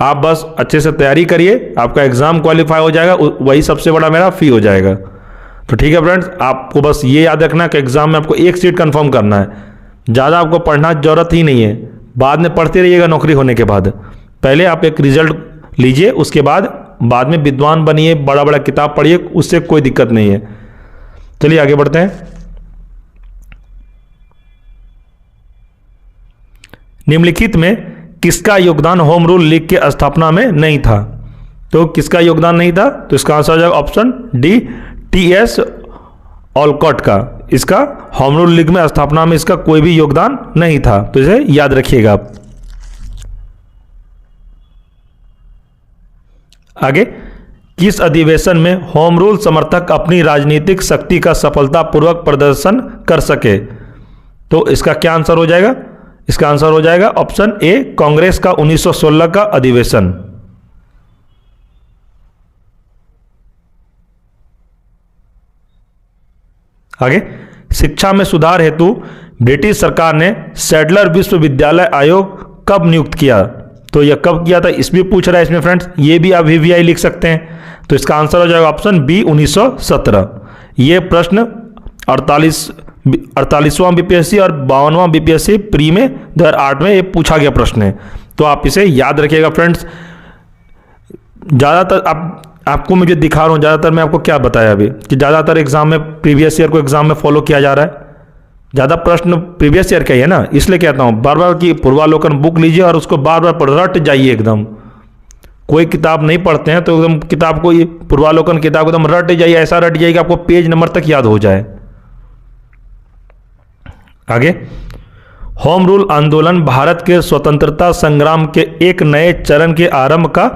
आप बस अच्छे से तैयारी करिए, आपका एग्ज़ाम क्वालिफाई हो जाएगा, वही सबसे बड़ा मेरा फ़ी हो जाएगा। तो ठीक है फ्रेंड्स, आपको बस ये याद रखना कि एग्ज़ाम में आपको एक सीट कंफर्म करना है, ज़्यादा आपको पढ़ना ज़रूरत ही नहीं है, बाद में पढ़ते रहिएगा नौकरी होने के बाद। पहले आप एक रिजल्ट लीजिए, उसके बाद में विद्वान बनिए, बड़ा बड़ा किताब पढ़िए, उससे कोई दिक्कत नहीं है। चलिए आगे बढ़ते हैं। निम्नलिखित में किसका योगदान होम रूल लीग के स्थापना में नहीं था? तो किसका योगदान नहीं था? तो इसका आंसर हो जाएगा ऑप्शन डी, टी.एस. ऑलकॉट का। इसका होम रूल लीग में स्थापना में इसका कोई भी योगदान नहीं था, तो इसे याद रखिएगा आप। आगे, किस अधिवेशन में होम रूल समर्थक अपनी राजनीतिक शक्ति का सफलतापूर्वक प्रदर्शन कर सके? तो इसका क्या आंसर हो जाएगा? इसका आंसर हो जाएगा ऑप्शन ए, कांग्रेस का 1916 का अधिवेशन। आगे, शिक्षा में सुधार हेतु ब्रिटिश सरकार ने सैडलर विश्वविद्यालय आयोग कब नियुक्त किया? तो यह कब किया था इस भी पूछ रहा है इसमें फ्रेंड्स, ये भी आप VVI लिख सकते हैं। तो इसका आंसर हो जाएगा ऑप्शन बी, 1917। ये प्रश्न 48वां बीपीएससी और 52वां बीपीएससी प्री में 2008 में ये पूछा गया प्रश्न है, तो आप इसे याद रखिएगा फ्रेंड्स। ज़्यादातर आपको मैं जो दिखा रहा हूँ, ज़्यादातर मैं आपको क्या बताया अभी कि ज़्यादातर एग्जाम में प्रीवियस ईयर को एग्जाम में फॉलो किया जा रहा है, ज़्यादा प्रश्न प्रीवियस ईयर का ही है ना, इसलिए कहता हूँ बार बार कि पूर्वालोकन बुक लीजिए और उसको बार बार रट जाइए एकदम। कोई किताब नहीं पढ़ते हैं तो एकदम किताब को, ये पूर्वालोकन किताब एकदम रट जाइए, ऐसा रट जाइए कि आपको पेज नंबर तक याद हो जाए। आगे, होम रूल आंदोलन भारत के स्वतंत्रता संग्राम के एक नए चरण के आरंभ का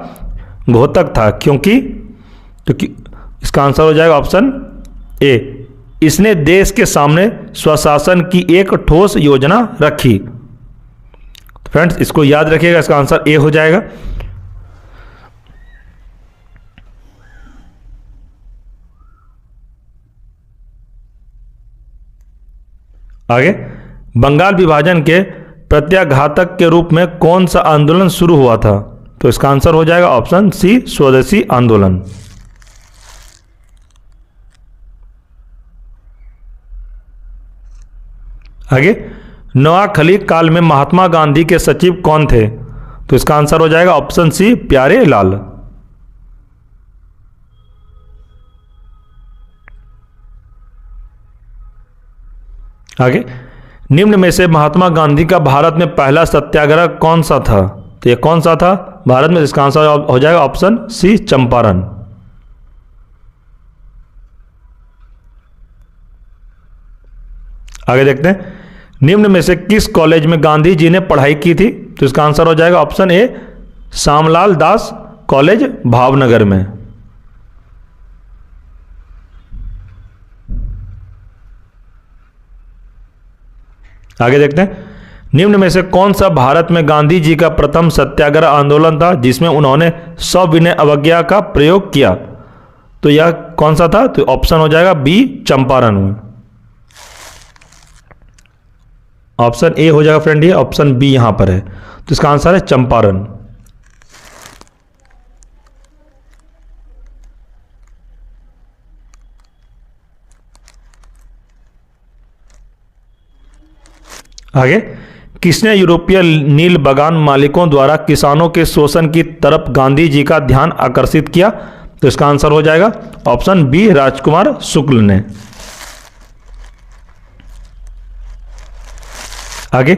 घोतक था, क्योंकि इसका आंसर हो जाएगा ऑप्शन ए, इसने देश के सामने स्वशासन की एक ठोस योजना रखी। फ्रेंड्स इसको याद रखिएगा, इसका आंसर ए हो जाएगा। आगे, बंगाल विभाजन के प्रत्याघातक के रूप में कौन सा आंदोलन शुरू हुआ था? तो इसका आंसर हो जाएगा ऑप्शन सी, स्वदेशी आंदोलन। आगे, नोआखली काल में महात्मा गांधी के सचिव कौन थे? तो इसका आंसर हो जाएगा ऑप्शन सी, प्यारे लाल। आगे, निम्न में से महात्मा गांधी का भारत में पहला सत्याग्रह कौन सा था? तो ये कौन सा था भारत में? इसका आंसर हो जाएगा ऑप्शन सी, चंपारण। आगे देखते हैं, निम्न में से किस कॉलेज में गांधी जी ने पढ़ाई की थी? तो इसका आंसर हो जाएगा option A, Shyamlal Das college, Bhavnagar में। आगे देखते हैं, निम्न में से कौन सा भारत में गांधी जी का प्रथम सत्याग्रह आंदोलन था जिसमें उन्होंने सविनय अवज्ञा का प्रयोग किया? तो यह कौन सा था? तो ऑप्शन हो जाएगा बी, चंपारण में। ऑप्शन ए हो जाएगा फ्रेंड, ये ऑप्शन बी यहां पर है, तो इसका आंसर है चंपारण। आगे, किसने यूरोपीय नील बागान मालिकों द्वारा किसानों के शोषण की तरफ गांधी जी का ध्यान आकर्षित किया? तो इसका आंसर हो जाएगा ऑप्शन बी, राजकुमार शुक्ल ने। आगे,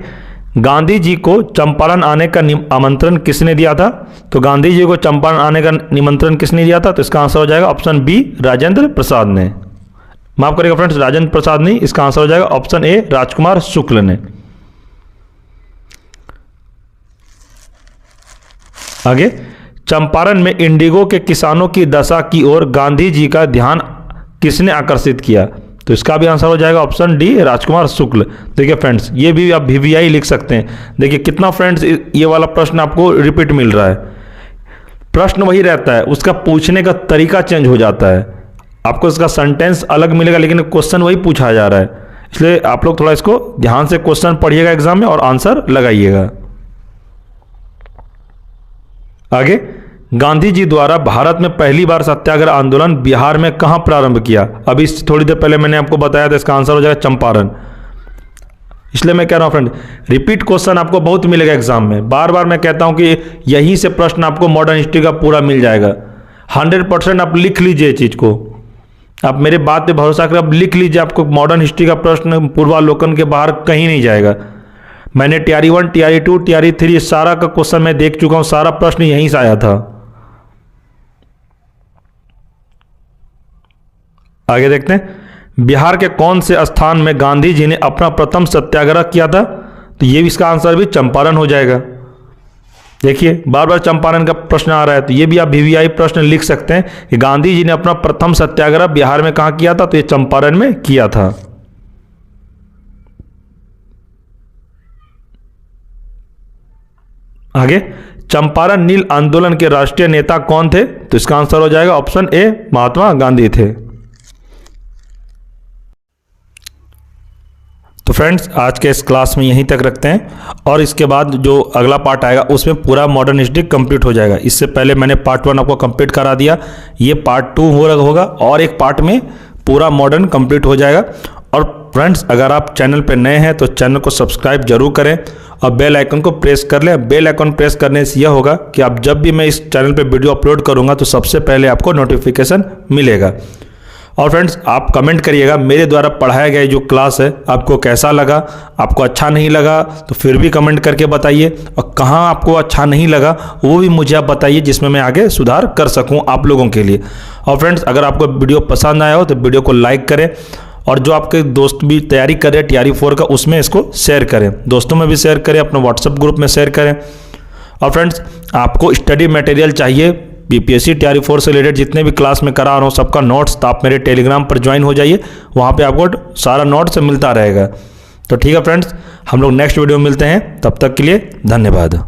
गांधी जी को चंपारण आने का आमंत्रण किसने दिया था? तो गांधी जी को चंपारण आने का निमंत्रण किसने दिया था? तो इसका आंसर हो जाएगा ऑप्शन बी, राजेंद्र प्रसाद ने। माफ करिएगा फ्रेंड्स, राजेंद्र प्रसाद नहीं, इसका आंसर हो जाएगा ऑप्शन ए, राजकुमार शुक्ल ने। आगे, चंपारण में इंडिगो के किसानों की दशा की ओर गांधी जी का ध्यान किसने आकर्षित किया? तो इसका भी आंसर हो जाएगा ऑप्शन डी, राजकुमार शुक्ल। देखिए फ्रेंड्स, ये भी आप VVI लिख सकते हैं। देखिए कितना फ्रेंड्स ये वाला प्रश्न आपको रिपीट मिल रहा है। प्रश्न वही रहता है, उसका पूछने का तरीका चेंज हो जाता है। आपको इसका सेंटेंस अलग मिलेगा लेकिन क्वेश्चन वही पूछा जा रहा है। इसलिए आप लोग थोड़ा इसको ध्यान से क्वेश्चन पढ़िएगा एग्जाम में और आंसर लगाइएगा। आगे, गांधी जी द्वारा भारत में पहली बार सत्याग्रह आंदोलन बिहार में कहां प्रारंभ किया? अभी थोड़ी देर पहले मैंने आपको बताया था, इसका आंसर हो जाएगा चंपारण। इसलिए मैं कह रहा हूं फ्रेंड, रिपीट क्वेश्चन आपको बहुत मिलेगा एग्जाम में। बार बार मैं कहता हूं कि यहीं से प्रश्न आपको मॉडर्न हिस्ट्री का पूरा मिल जाएगा। 100% आप लिख लीजिए इस चीज को, आप मेरे बात पे भरोसा करें, आप लिख लीजिए। आपको मॉडर्न हिस्ट्री का प्रश्न पूर्वावलोकन के बाहर कहीं नहीं जाएगा। मैंने TRE 1, TRE 2, TRE 3 सारा का क्वेश्चन मैं देख चुका हूं, सारा प्रश्न यहीं से आया था। आगे देखते हैं, बिहार के कौन से स्थान में गांधी जी ने अपना प्रथम सत्याग्रह किया था? तो ये भी इसका आंसर भी चंपारण हो जाएगा। देखिए बार बार चंपारण का प्रश्न आ रहा है, तो ये भी आप VVI प्रश्न लिख सकते हैं कि गांधी जी ने अपना प्रथम सत्याग्रह बिहार में कहां किया था? तो ये चंपारण में किया था। आगे, चंपारण नील आंदोलन के राष्ट्रीय नेता कौन थे? तो इसका आंसर हो जाएगा ऑप्शन ए, महात्मा गांधी थे। तो फ्रेंड्स, आज के इस क्लास में यहीं तक रखते हैं और इसके बाद जो अगला पार्ट आएगा उसमें पूरा मॉडर्न हिस्ट्री कंप्लीट हो जाएगा। इससे पहले मैंने पार्ट 1 आपको कंप्लीट करा दिया, ये पार्ट 2 होगा और एक पार्ट में पूरा मॉडर्न कंप्लीट हो जाएगा। और फ्रेंड्स, अगर आप चैनल पर नए हैं तो चैनल को सब्सक्राइब जरूर करें और बेल आइकन को प्रेस कर लें। बेल आइकन प्रेस करने से यह होगा कि आप जब भी मैं इस चैनल पर वीडियो अपलोड करूँगा तो सबसे पहले आपको नोटिफिकेशन मिलेगा। और फ्रेंड्स, आप कमेंट करिएगा मेरे द्वारा पढ़ाया गया जो क्लास है आपको कैसा लगा। आपको अच्छा नहीं लगा तो फिर भी कमेंट करके बताइए, और कहाँ आपको अच्छा नहीं लगा वो भी मुझे आप बताइए, जिसमें मैं आगे सुधार कर सकूं आप लोगों के लिए। और फ्रेंड्स, अगर आपको वीडियो पसंद आया हो तो वीडियो को लाइक करें, और जो आपके दोस्त भी तैयारी कर रहे हैं TRE 4 का, उसमें इसको शेयर करें, दोस्तों में भी शेयर करें, अपने व्हाट्सएप ग्रुप में शेयर करें। और फ्रेंड्स, आपको स्टडी मटेरियल चाहिए BPSC TRE 4 से रिलेटेड जितने भी क्लास में करा रहा हूँ सबका नोट्स, तो आप मेरे टेलीग्राम पर ज्वाइन हो जाइए, वहाँ पे आपको सारा नोट्स मिलता रहेगा। तो ठीक है फ्रेंड्स, हम लोग नेक्स्ट वीडियो में मिलते हैं, तब तक के लिए धन्यवाद।